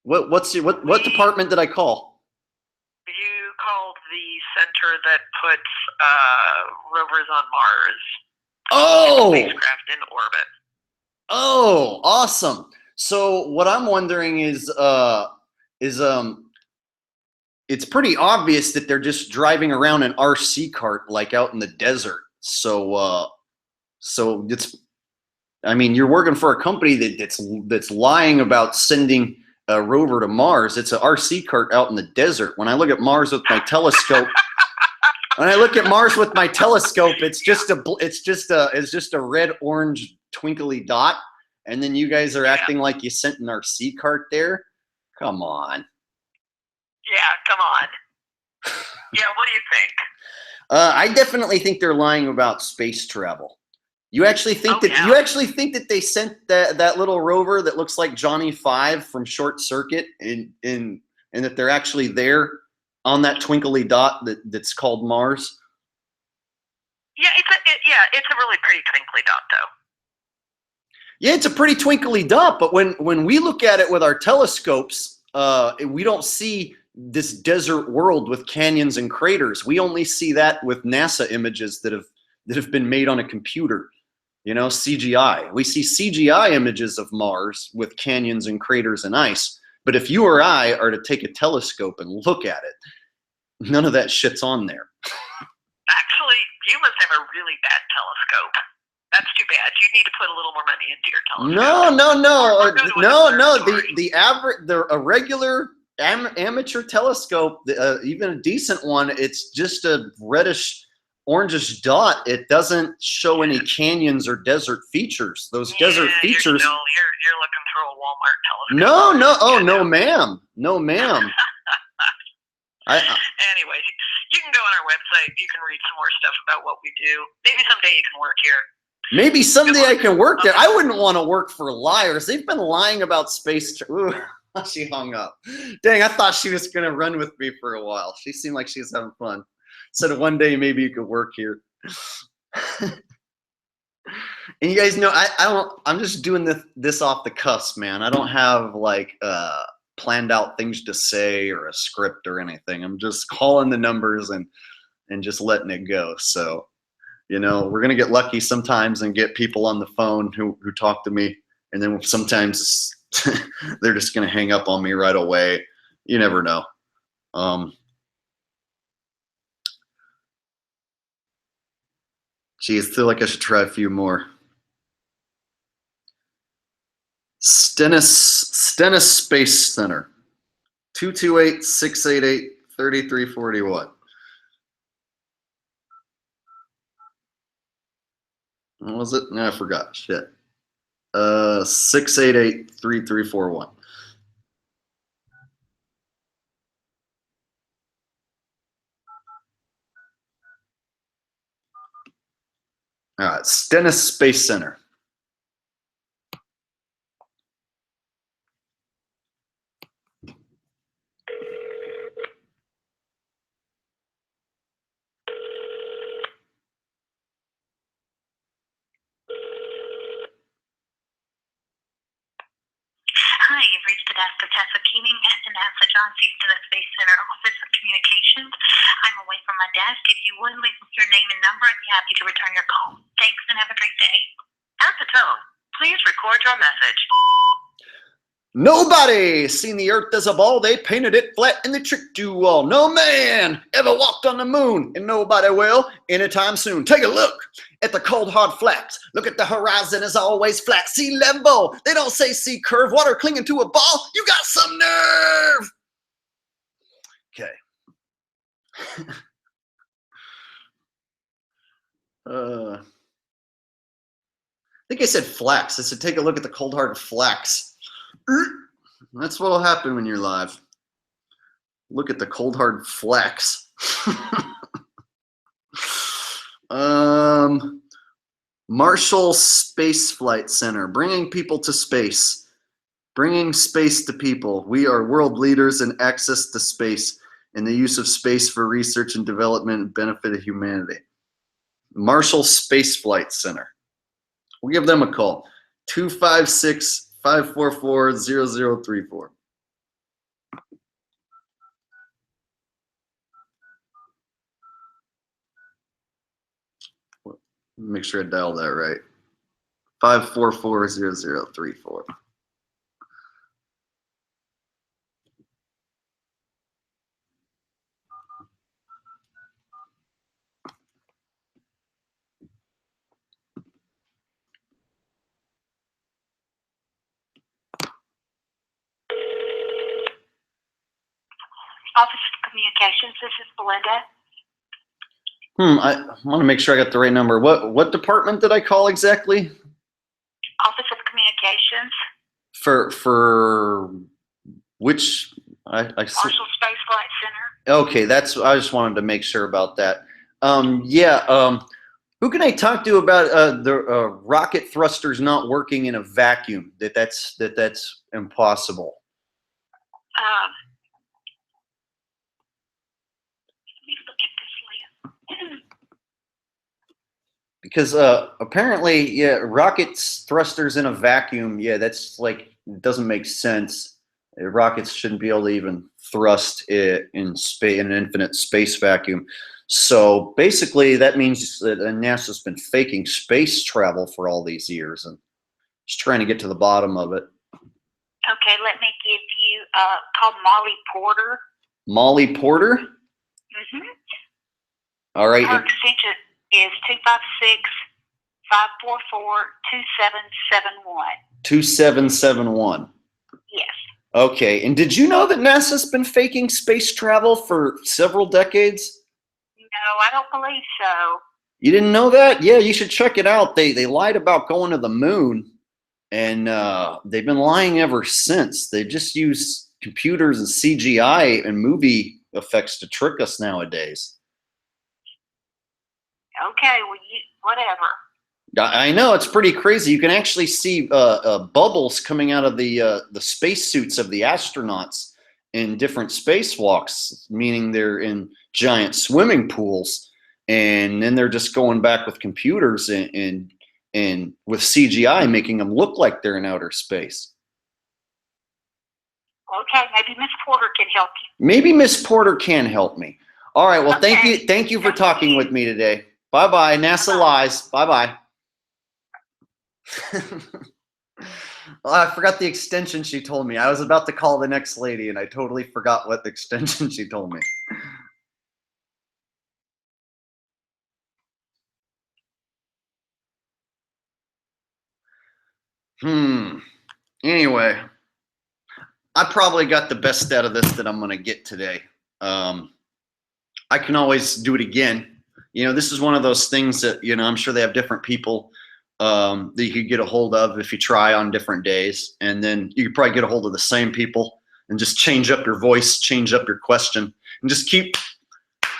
What department did I call? You called the center that puts rovers on Mars. Oh! Spacecraft in orbit. Oh, awesome. So what I'm wondering is it's pretty obvious that they're just driving around an RC cart like out in the desert. So it's, I mean, you're working for a company that's lying about sending a rover to Mars. It's an RC cart out in the desert. When I look at Mars with my telescope, it's just a red orange twinkly dot, and then you guys are acting like you sent an RC cart there. Come on. Yeah, come on. Yeah, what do you think? I definitely think they're lying about space travel. You actually think that they sent that little rover that looks like Johnny Five from Short Circuit, and that they're actually there on that twinkly dot that's called Mars? Yeah, it's a really pretty twinkly dot, though. Yeah, it's a pretty twinkly dot, but when we look at it with our telescopes, we don't see this desert world with canyons and craters. We only see that with NASA images that have been made on a computer, CGI. We see CGI images of Mars with canyons and craters and ice. But if you or I are to take a telescope and look at it, none of that shit's on there. Actually, you must have a really bad telescope. That's too bad. You need to put a little more money into your telescope. No. A regular amateur telescope, even a decent one, it's just a reddish orangish dot. It doesn't show any canyons or desert features. Those desert features. You're looking for a Walmart telescope. No, ma'am. Anyways, you can go on our website. You can read some more stuff about what we do. Maybe someday you can work here. Maybe someday I can work there. I wouldn't want to work for liars. They've been lying about space. Ooh, she hung up. Dang, I thought she was going to run with me for a while. She seemed like she was having fun. Said one day maybe you could work here. And you guys know, I'm just doing this off the cuff, man. I don't have like planned out things to say or a script or anything. I'm just calling the numbers and just letting it go. So, we're going to get lucky sometimes and get people on the phone who talk to me. And then sometimes they're just going to hang up on me right away. You never know. Geez, I feel like I should try a few more. Stennis Space Center. 228-688-3341. What was it? No, I forgot. Shit. 688-3341. All right, Stennis Space Center. Hi, you've reached the desk of Tessa Keening at the NASA John C. Stennis Space Center Office of Communications. I'm away from my desk. If you would leave your name and number, I'd be happy to return your call. Thanks and have a great day. At the tone, please record your message. Nobody seen the Earth as a ball. They painted it flat and they tricked you all. No man ever walked on the moon, and nobody will anytime soon. Take a look at the cold hard flats. Look at the horizon is always flat. Sea level. They don't say sea curve. Water clinging to a ball. You got some nerve. Okay. I think I said flax. I said take a look at the cold hard flax. That's what'll happen when you're live. Look at the cold hard flex. Marshall Space Flight Center, bringing people to space, bringing space to people. We are world leaders in access to space and the use of space for research and development and benefit of humanity. Marshall Space Flight Center. We'll give them a call. 256-544-0034. Make sure I dial that right. 544-0034. Office of Communications, this is Belinda. I want to make sure I got the right number. What department did I call exactly? Office of Communications. For which Marshall Space Flight Center. Okay, I just wanted to make sure about that. Who can I talk to about the rocket thrusters not working in a vacuum? That's impossible. Let me look at this list. Because apparently, yeah, rockets thrusters in a vacuum, yeah, that's like, doesn't make sense. Rockets shouldn't be able to even thrust it in space, in an infinite space vacuum. So basically, that means that NASA's been faking space travel for all these years and just trying to get to the bottom of it. Okay, let me give you call Molly Porter. Molly Porter? Mm-hmm. All right. Her extension is 256-544-2771. 2771. Yes. Okay, and did you know that NASA's been faking space travel for several decades? No, I don't believe so. You didn't know that? Yeah, you should check it out. They lied about going to the moon, and they've been lying ever since. They just use computers and CGI and movie effects to trick us nowadays. Okay, well, whatever. I know, it's pretty crazy. You can actually see bubbles coming out of the spacesuits of the astronauts in different spacewalks, meaning they're in giant swimming pools, and then they're just going back with computers and with CGI, making them look like they're in outer space. Okay, maybe Miss Porter can help you. Maybe Miss Porter can help me. All right, well, Okay. thank you for talking with me today. Bye-bye. NASA lies. Bye-bye. Well, I forgot the extension she told me. I was about to call the next lady, and I totally forgot what extension she told me. Anyway, I probably got the best out of this that I'm going to get today. I can always do it again. You know, this is one of those things that, you know, I'm sure they have different people that you could get a hold of if you try on different days. And then you could probably get a hold of the same people and just change up your voice, change up your question, and just keep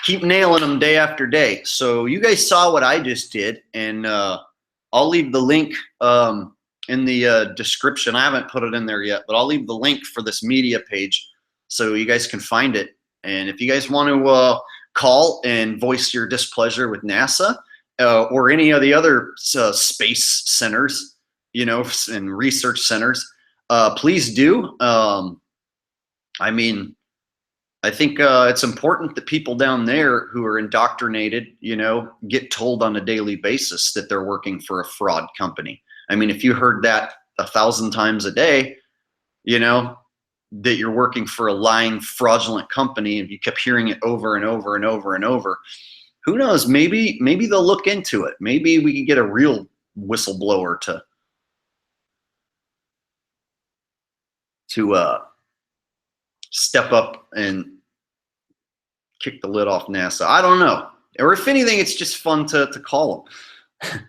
keep nailing them day after day. So you guys saw what I just did, and I'll leave the link in the description. I haven't put it in there yet, but I'll leave the link for this media page so you guys can find it. And if you guys want to call and voice your displeasure with NASA or any of the other space centers, you know, and research centers, please do. I mean, I think it's important that people down there who are indoctrinated, you know, get told on a daily basis that they're working for a fraud company. I mean, if you heard that 1,000 times a day, you know, that you're working for a lying, fraudulent company, and you kept hearing it over and over and over and over, who knows? Maybe they'll look into it. Maybe we can get a real whistleblower to step up and kick the lid off NASA. I don't know. Or if anything, it's just fun to call them.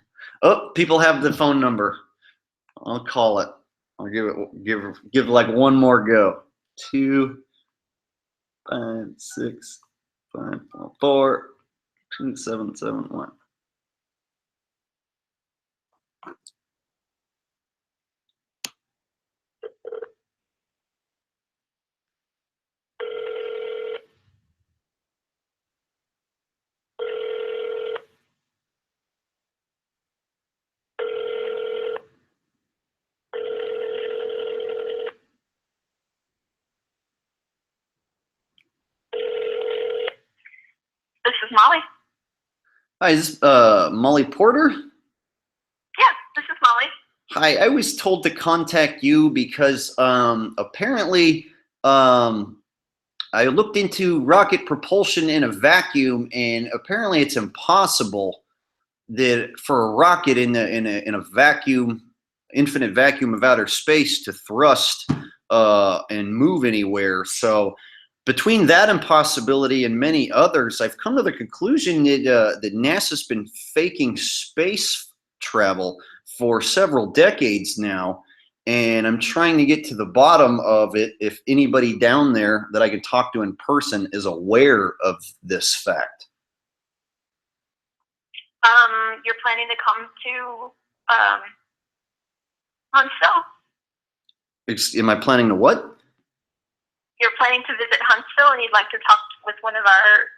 Oh, people have the phone number. I'll call it. I'll give like one more go. 2 5 6 5 4 2 7 7 1. This is Molly. Hi, is this Molly Porter? Yeah, this is Molly. Hi, I was told to contact you because apparently I looked into rocket propulsion in a vacuum, and apparently it's impossible that for a rocket in a vacuum, infinite vacuum of outer space, to thrust and move anywhere. So between that impossibility and many others, I've come to the conclusion that NASA's been faking space travel for several decades now, and I'm trying to get to the bottom of it. If anybody down there that I can talk to in person is aware of this fact. You're planning to come to Huntsville? Am I planning to what? You're planning to visit Huntsville, and you'd like to talk with one of our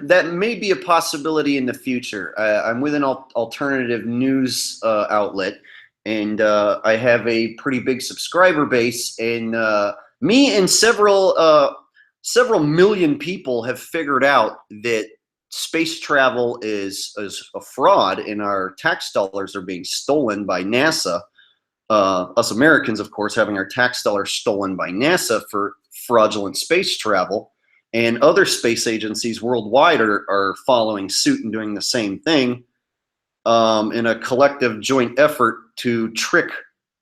that may be a possibility in the future. I'm with an alternative news outlet, and I have a pretty big subscriber base, and me and several million people have figured out that space travel is a fraud, and our tax dollars are being stolen by NASA. Us Americans, of course, having our tax dollars stolen by NASA for fraudulent space travel, and other space agencies worldwide are following suit and doing the same thing in a collective joint effort to trick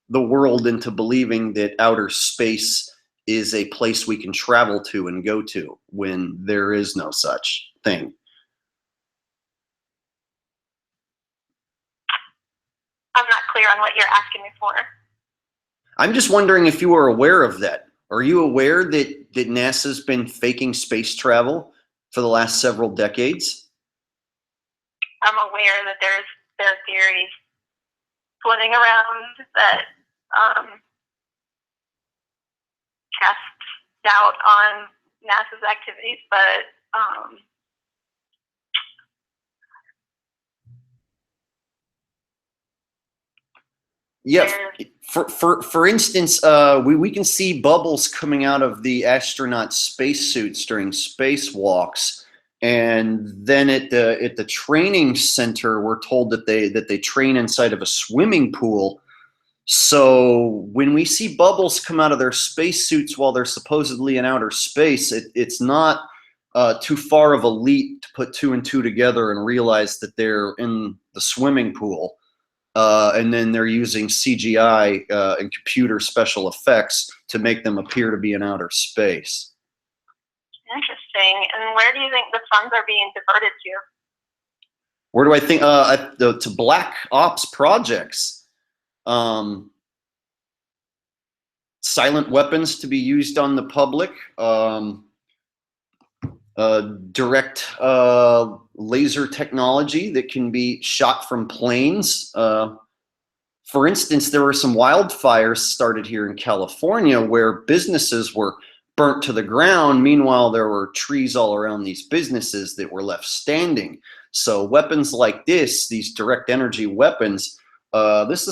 the world into believing that outer space is a place we can travel to and go to when there is no such thing. I'm not clear on what you're asking me for. I'm just wondering if you are aware of that. Are you aware that NASA's been faking space travel for the last several decades? I'm aware that there are theories floating around that cast doubt on NASA's activities, but yeah. For instance, we can see bubbles coming out of the astronaut spacesuits during spacewalks, and then at the training center, we're told that they train inside of a swimming pool. So when we see bubbles come out of their spacesuits while they're supposedly in outer space, it's not too far of a leap to put 2 and 2 together and realize that they're in the swimming pool. And then they're using CGI and computer special effects to make them appear to be in outer space. Interesting. And where do you think the funds are being diverted to? Where do I think? To black ops projects. silent weapons to be used on the public, direct laser technology that can be shot from planes. For instance, there were some wildfires started here in California where businesses were burnt to the ground. Meanwhile, there were trees all around these businesses that were left standing. So weapons like this, these direct energy weapons, this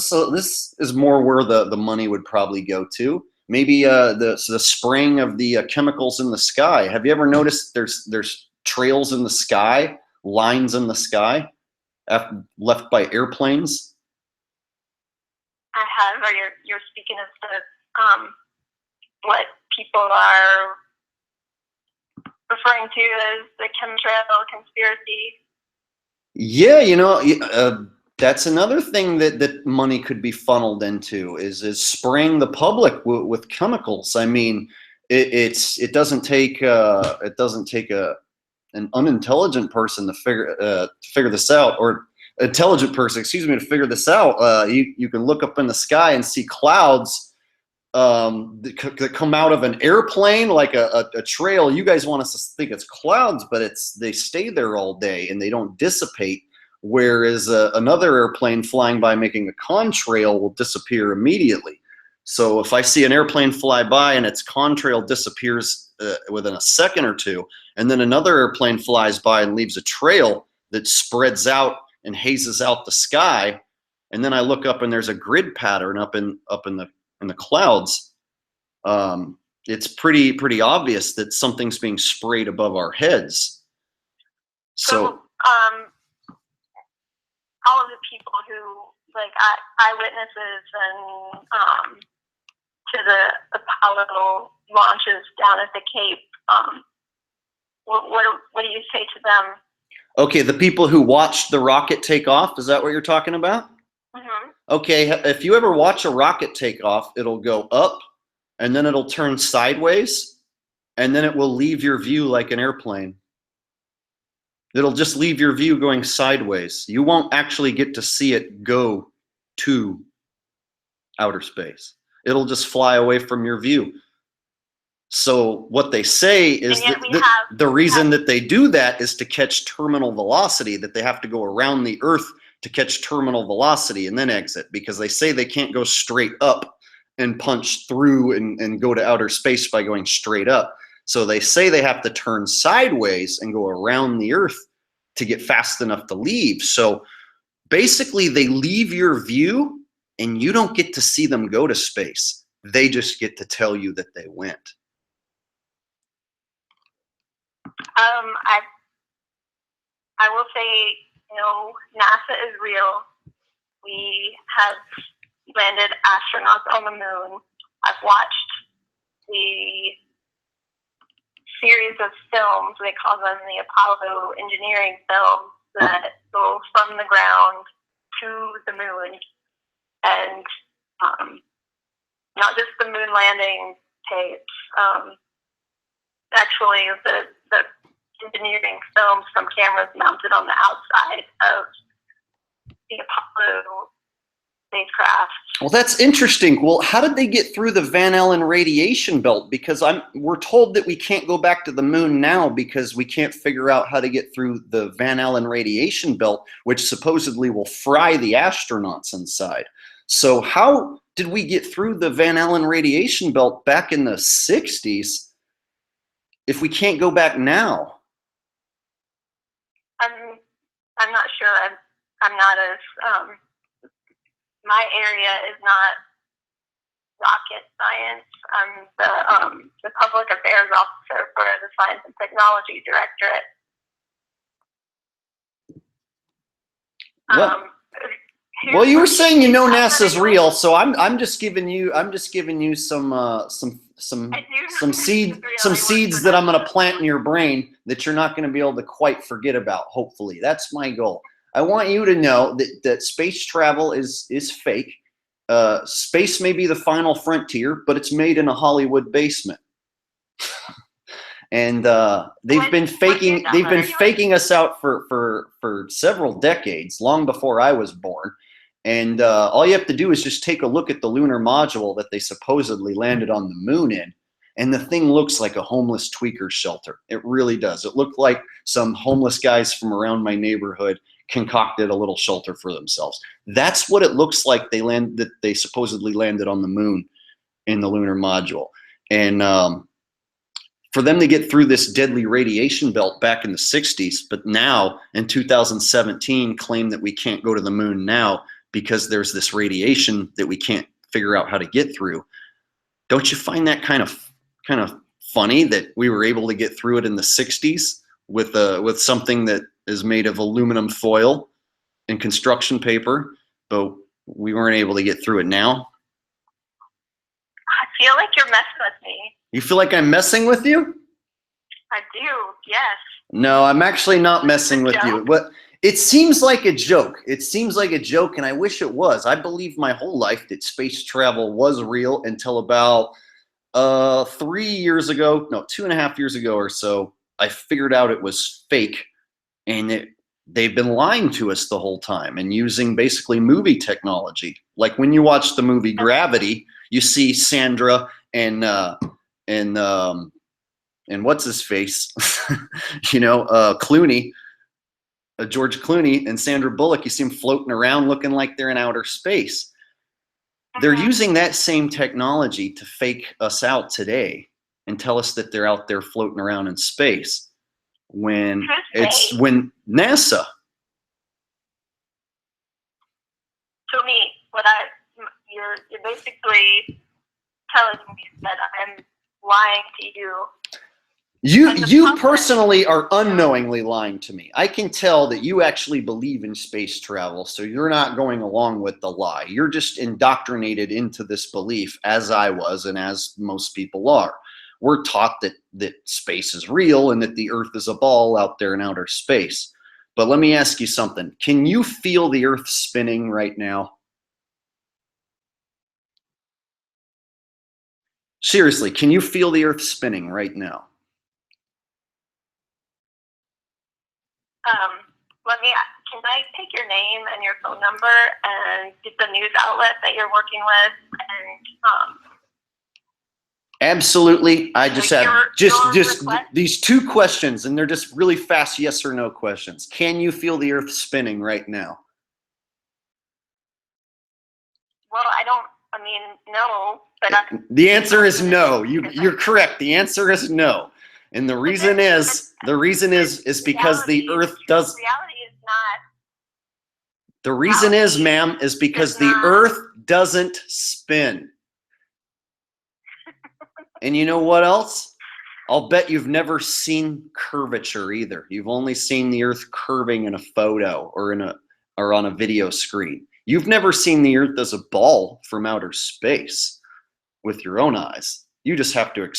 is more where the money would probably go to. Maybe the spraying of the chemicals in the sky. Have you ever noticed there's trails in the sky, lines in the sky, left by airplanes? I have. Or you're speaking of the what people are referring to as the chemtrail conspiracy. Yeah, you know, that's another thing that money could be funneled into is spraying the public with chemicals. I mean, it doesn't take an unintelligent person to figure this out, or intelligent person, excuse me, to figure this out. You can look up in the sky and see clouds that come out of an airplane, like a trail. You guys want us to think it's clouds, but they stay there all day and they don't dissipate. Whereas another airplane flying by making a contrail will disappear immediately. So if I see an airplane fly by and its contrail disappears within a second or two, and then another airplane flies by and leaves a trail that spreads out and hazes out the sky, and then I look up and there's a grid pattern up in the clouds, it's pretty obvious that something's being sprayed above our heads. So all of the people who, like, eyewitnesses and to the Apollo launches down at the Cape, what do you say to them? Okay, the people who watched the rocket take off, is that what you're talking about? Mm-hmm. Okay, if you ever watch a rocket take off, it'll go up and then it'll turn sideways and then it will leave your view like an airplane. It'll just leave your view going sideways. You won't actually get to see it go to outer space. It'll just fly away from your view. So what they say is that the reason that they do that is to catch terminal velocity, that they have to go around the Earth to catch terminal velocity and then exit, because they say they can't go straight up and punch through and go to outer space by going straight up. So they say they have to turn sideways and go around the Earth to get fast enough to leave. So basically they leave your view and you don't get to see them go to space. They just get to tell you that they went. I will say, you know, NASA is real. We have landed astronauts on the moon. I've watched the series of films, they call them the Apollo engineering films, that go from the ground to the moon. And not just the moon landing tapes, actually the engineering films from cameras mounted on the outside of the Apollo spacecraft. Well, that's interesting. Well, how did they get through the Van Allen radiation belt? Because we're told that we can't go back to the moon now because we can't figure out how to get through the Van Allen radiation belt, which supposedly will fry the astronauts inside. So how did we get through the Van Allen radiation belt back in the 60s if we can't go back now? I'm not sure. I'm not as my area is not rocket science. I'm the public affairs officer for the Science and Technology Directorate. Well, you were saying you know NASA's real, so I'm just giving you some seeds that I'm going to plant in your brain that you're not going to be able to quite forget about. Hopefully, that's my goal. I want you to know that space travel is fake. Space may be the final frontier, but it's made in a Hollywood basement. And they've been faking us out for several decades, long before I was born. And all you have to do is just take a look at the lunar module that they supposedly landed on the moon in. And the thing looks like a homeless tweaker shelter. It really does. It looked like some homeless guys from around my neighborhood concocted a little shelter for themselves. That's what it looks like that they supposedly landed on the moon in the lunar module. And for them to get through this deadly radiation belt back in the 60s, but now in 2017 claim that we can't go to the moon now because there's this radiation that we can't figure out how to get through. Don't you find that kind of funny that we were able to get through it in the 60s with something that is made of aluminum foil and construction paper, but we weren't able to get through it now? I feel like you're messing with me. You feel like I'm messing with you? I do, yes. No, I'm actually not messing with you. But it seems like a joke. It seems like a joke, and I wish it was. I believed my whole life that space travel was real until about 3 years ago, no, 2.5 years ago or so, I figured out it was fake, and they've been lying to us the whole time and using basically movie technology. Like when you watch the movie Gravity, you see Sandra and what's his face, Clooney, George Clooney and Sandra Bullock. You see them floating around looking like they're in outer space. They're using that same technology to fake us out today and tell us that they're out there floating around in space when NASA. To me, you're basically telling me that I'm lying to you. You personally are unknowingly lying to me. I can tell that you actually believe in space travel, so you're not going along with the lie. You're just indoctrinated into this belief, as I was and as most people are. We're taught that space is real and that the Earth is a ball out there in outer space. But let me ask you something. Can you feel the Earth spinning right now? Seriously, can you feel the Earth spinning right now? Can I take your name and your phone number and get the news outlet that you're working with? And absolutely. I just have just request? These 2 questions, and they're just really fast yes or no questions. Can you feel the Earth spinning right now? Well, no, but the answer is no. You're correct. The answer is no. And the reason is because the Earth does. Reality is not. The reason is, ma'am, is because the Earth doesn't spin. And you know what else? I'll bet you've never seen curvature either. You've only seen the Earth curving in a photo or on a video screen. You've never seen the Earth as a ball from outer space with your own eyes. You just have to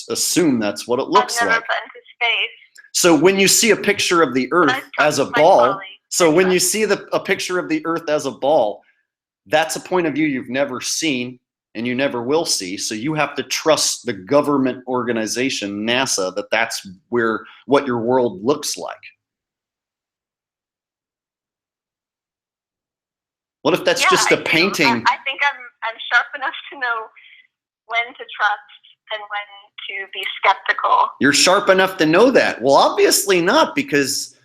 assume that's what it looks like. I've never been to space. So when you see a picture of the Earth as a ball, a picture of the Earth as a ball, that's a point of view you've never seen and you never will see. So you have to trust the government organization, NASA, that's what your world looks like. What if that's just a painting? I think I'm sharp enough to know when to trust and when to be skeptical. You're sharp enough to know that. Well, obviously not, because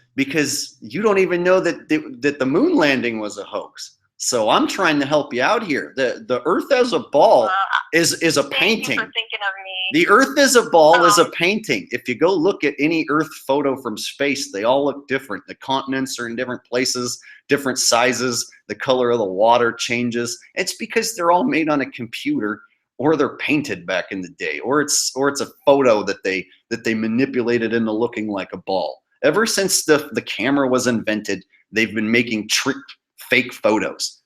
you don't even know that the moon landing was a hoax. So I'm trying to help you out here. The Earth as a ball is a painting. Thank you for thinking of me. The Earth as a ball is a painting. If you go look at any Earth photo from space, they all look different. The continents are in different places, different sizes. The color of the water changes. It's because they're all made on a computer, or they're painted back in the day, or it's a photo that they manipulated into looking like a ball. Ever since the camera was invented, they've been making fake photos.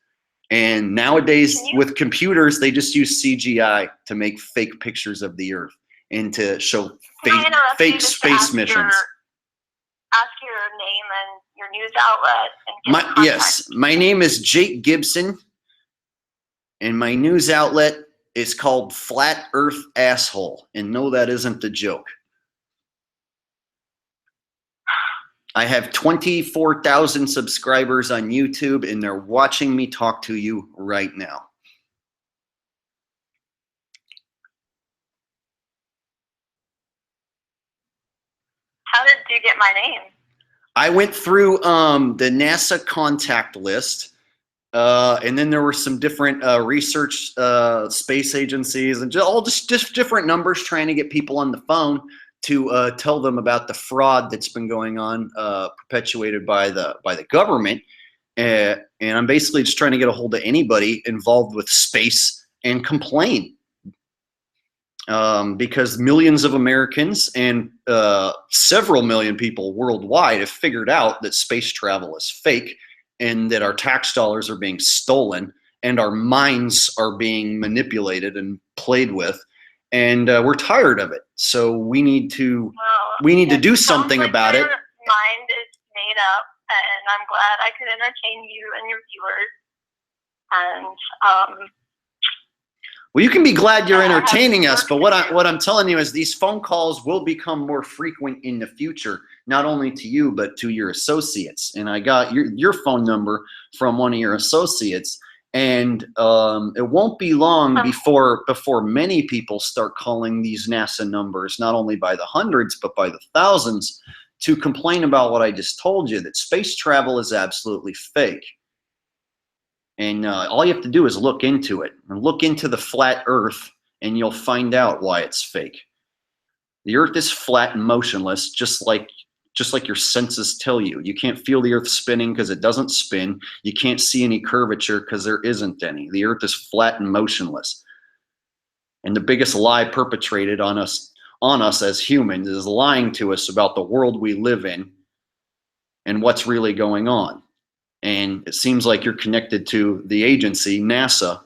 And nowadays with computers, they just use CGI to make fake pictures of the Earth and to show fake space missions. Ask your name and your news outlet. Yes, my name is Jake Gibson, and my news outlet is called Flat Earth Asshole. And no, that isn't a joke. I have 24,000 subscribers on YouTube, and they're watching me talk to you right now. How did you get my name? I went through the NASA contact list, and then there were some different research space agencies and just different numbers trying to get people on the phone to tell them about the fraud that's been going on, perpetuated by the government. And I'm basically just trying to get a hold of anybody involved with space and complain. Because millions of Americans and several million people worldwide have figured out that space travel is fake, and that our tax dollars are being stolen, and our minds are being manipulated and played with, and we're tired of it. So we need to do something about it. Your mind is made up, and I'm glad I could entertain you and your viewers. And well, you can be glad you're entertaining us, but what I'm telling you is these phone calls will become more frequent in the future, not only to you, but to your associates. And I got your phone number from one of your associates, and it won't be long before many people start calling these NASA numbers, not only by the hundreds, but by the thousands, to complain about what I just told you, that space travel is absolutely fake. And all you have to do is look into it, and look into the flat Earth, and you'll find out why it's fake. The Earth is flat and motionless, just like your senses tell you. You can't feel the Earth spinning because it doesn't spin. You can't see any curvature because there isn't any. The Earth is flat and motionless. And the biggest lie perpetrated on us as humans is lying to us about the world we live in and what's really going on. And it seems like you're connected to the agency, NASA,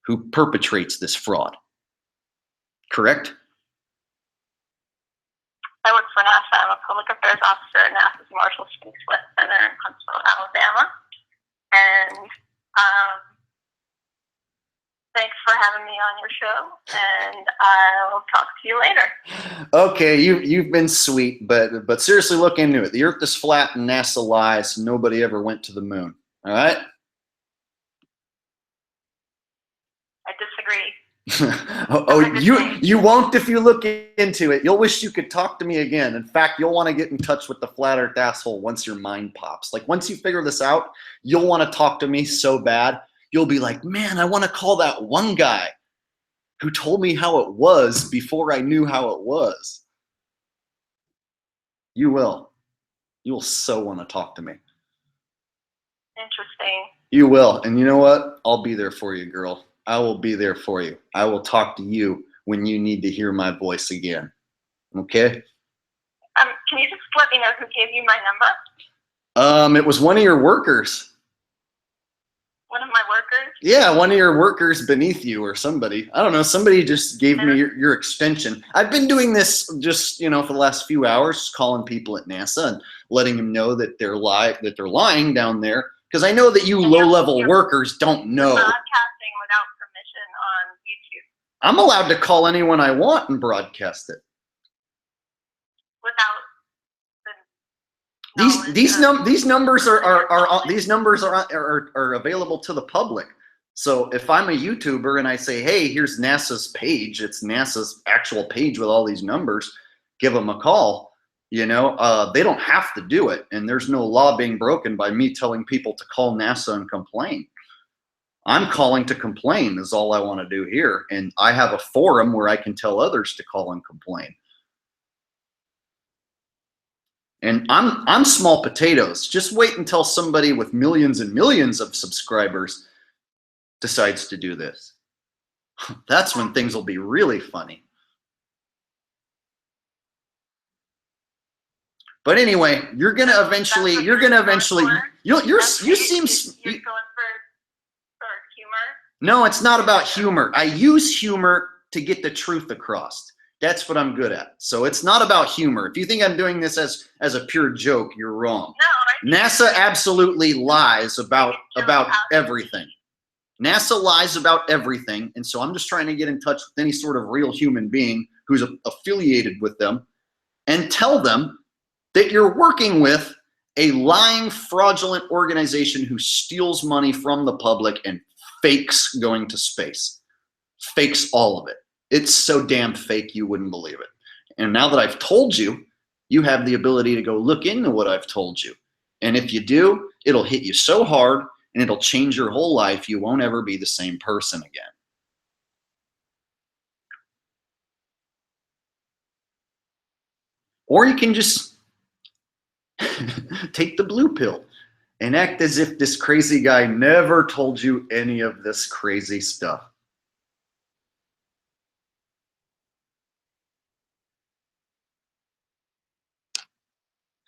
who perpetrates this fraud. Correct? I work for NASA. I'm a public affairs officer at NASA's Marshall Space Flight Center in Huntsville, Alabama. And thanks for having me on your show, and I'll talk to you later. Okay, you've been sweet, but seriously, look into it. The Earth is flat and NASA lies. Nobody ever went to the moon. All right? I disagree. You won't if you look into it. You'll wish you could talk to me again. In fact, you'll want to get in touch with the flat Earth asshole once your mind pops. Like, once you figure this out, you'll want to talk to me so bad. You'll be like, man, I want to call that one guy who told me how it was before I knew how it was. You will. You'll so want to talk to me. Interesting. You will. And you know what? I'll be there for you, girl. I will be there for you. I will talk to you when you need to hear my voice again. Okay? Can you just let me know who gave you my number? It was one of your workers. One of my workers? Yeah, one of your workers beneath you or somebody. I don't know. Somebody just gave me your extension. I've been doing this just, for the last few hours, calling people at NASA and letting them know that they're lying down there. Because I know that you low-level workers don't know. Broadcasting without permission on YouTube. I'm allowed to call anyone I want and broadcast it. Without These numbers are available to the public. So if I'm a YouTuber and I say, hey, here's NASA's page, it's NASA's actual page with all these numbers, give them a call. They don't have to do it, and there's no law being broken by me telling people to call NASA and complain. I'm calling to complain is all I want to do here, and I have a forum where I can tell others to call and complain. And I'm small potatoes. Just wait until somebody with millions and millions of subscribers decides to do this. That's when things will be really funny. But anyway, you're gonna eventually. You seem. You're going for humor? No, it's not about humor. I use humor to get the truth across. That's what I'm good at. So it's not about humor. If you think I'm doing this as a pure joke, you're wrong. No, NASA absolutely lies about everything. NASA lies about everything, and so I'm just trying to get in touch with any sort of real human being who's affiliated with them and tell them that you're working with a lying, fraudulent organization who steals money from the public and fakes going to space. Fakes all of it. It's so damn fake you wouldn't believe it. And now that I've told you, you have the ability to go look into what I've told you. And if you do, it'll hit you so hard and it'll change your whole life. You won't ever be the same person again. Or you can just take the blue pill and act as if this crazy guy never told you any of this crazy stuff.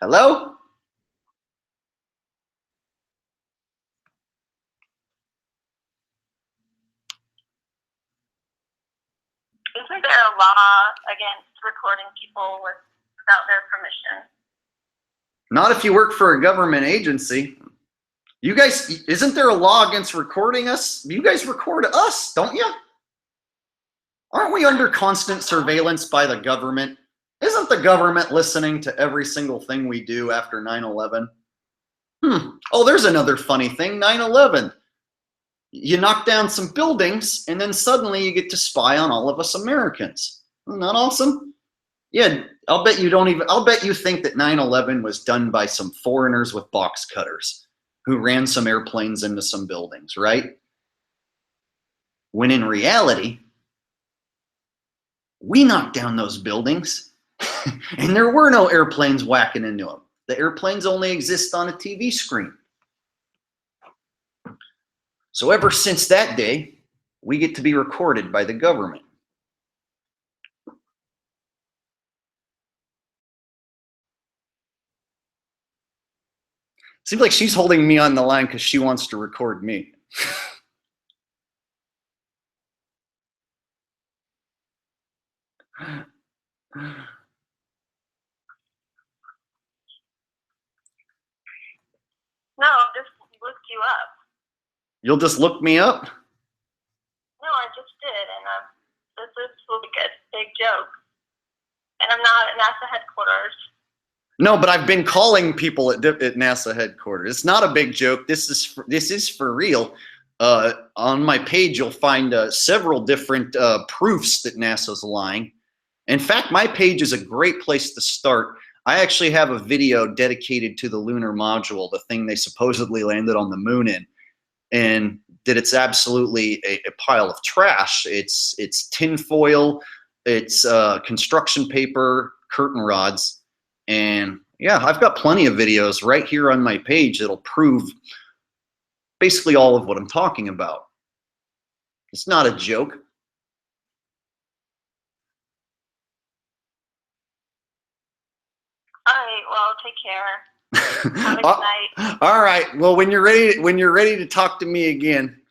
Hello? Isn't there a law against recording people without their permission? Not if you work for a government agency. You guys, isn't there a law against recording us? You guys record us, don't you? Aren't we under constant surveillance by the government? Isn't the government listening to every single thing we do after 9/11? Oh, there's another funny thing, 9/11. You knock down some buildings and then suddenly you get to spy on all of us Americans. Isn't that awesome? Yeah, I'll bet you think that 9/11 was done by some foreigners with box cutters who ran some airplanes into some buildings, right? When in reality, we knocked down those buildings and there were no airplanes whacking into them. The airplanes only exist on a TV screen. So ever since that day, we get to be recorded by the government. Seems like she's holding me on the line because she wants to record me. No, I just looked you up. You'll just look me up? No, I just did, and this will be a big joke. And I'm not at NASA headquarters. No, but I've been calling people at NASA headquarters. It's not a big joke. This is for real. On my page, you'll find several different proofs that NASA's lying. In fact, my page is a great place to start. I actually have a video dedicated to the Lunar Module, the thing they supposedly landed on the moon in, and that it's absolutely a pile of trash. It's tinfoil, it's construction paper, curtain rods, and yeah, I've got plenty of videos right here on my page that'll prove basically all of what I'm talking about. It's not a joke. All right, well, take care. Have a good night. All right. Well, when you're ready to talk to me again,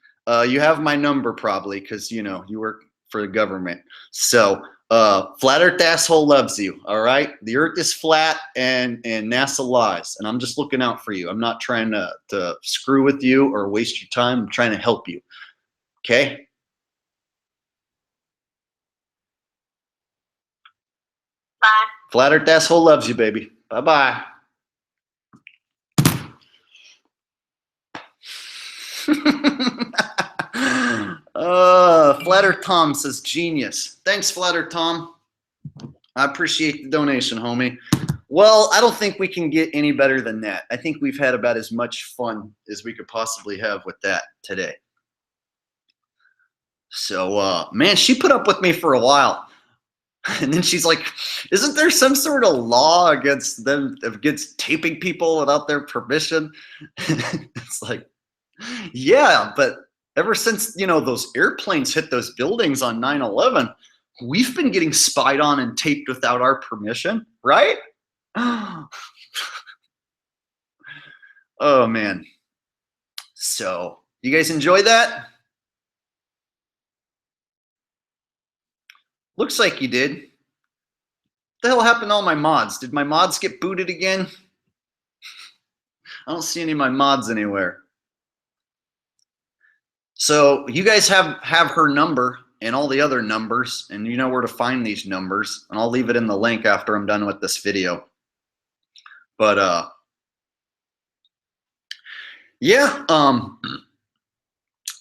you have my number probably because you work for the government. So flat Earth asshole loves you. All right. The Earth is flat and NASA lies, and I'm just looking out for you. I'm not trying to screw with you or waste your time. I'm trying to help you. Okay. Bye. Flat Earth asshole loves you, baby. Bye-bye. Flat Earth Tom says genius. Thanks, Flat Earth Tom. I appreciate the donation, homie. Well, I don't think we can get any better than that. I think we've had about as much fun as we could possibly have with that today. So, man, she put up with me for a while. And then she's like, isn't there some sort of law against taping people without their permission? It's like, yeah, but ever since, those airplanes hit those buildings on 9/11, we've been getting spied on and taped without our permission, right? Oh, man. So, you guys enjoy that? Looks like you did. What the hell happened to all my mods? Did my mods get booted again? I don't see any of my mods anywhere. So you guys have her number and all the other numbers, and you know where to find these numbers, and I'll leave it in the link after I'm done with this video. But yeah,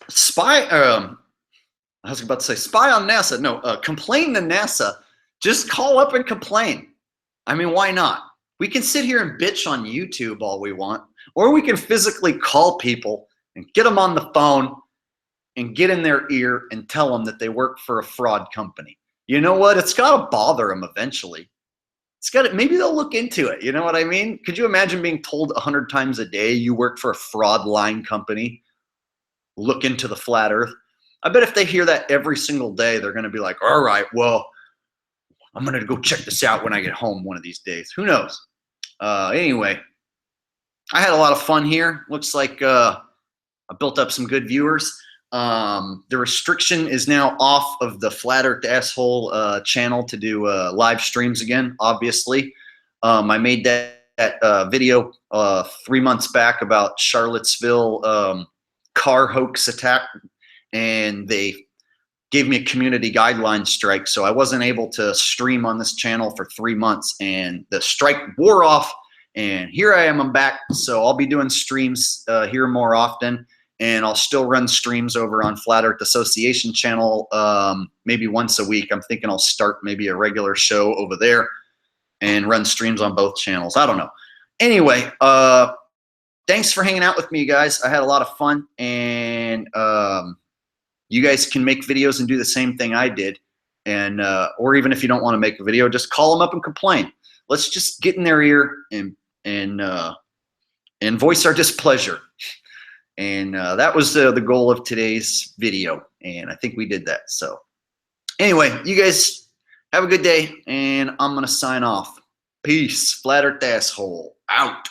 spy. I was about to say spy on NASA. No, complain to NASA. Just call up and complain. I mean, why not? We can sit here and bitch on YouTube all we want, or we can physically call people and get them on the phone and get in their ear and tell them that they work for a fraud company. You know what? It's got to bother them eventually. It's got to, maybe they'll look into it. You know what I mean? Could you imagine being told 100 times a day you work for a fraud line company? Look into the flat earth. I bet if they hear that every single day, they're going to be like, all right, well, I'm going to go check this out when I get home one of these days. Who knows? Anyway, I had a lot of fun here. Looks like I built up some good viewers. The restriction is now off of the Flat Earth Asshole channel to do live streams again, obviously. I made that video 3 months back about Charlottesville car hoax attack, and they gave me a community guideline strike, so I wasn't able to stream on this channel for 3 months, and the strike wore off, and here I am, I'm back. So I'll be doing streams here more often, and I'll still run streams over on Flat Earth Association channel maybe once a week. I'm thinking I'll start maybe a regular show over there and run streams on both channels. I don't know. Anyway, thanks for hanging out with me, guys. I had a lot of fun, and you guys can make videos and do the same thing I did. And or even if you don't want to make a video, just call them up and complain. Let's just get in their ear and voice our displeasure. And that was the goal of today's video, and I think we did that. So anyway, you guys have a good day, and I'm gonna sign off. Peace. Flat Earth Asshole out.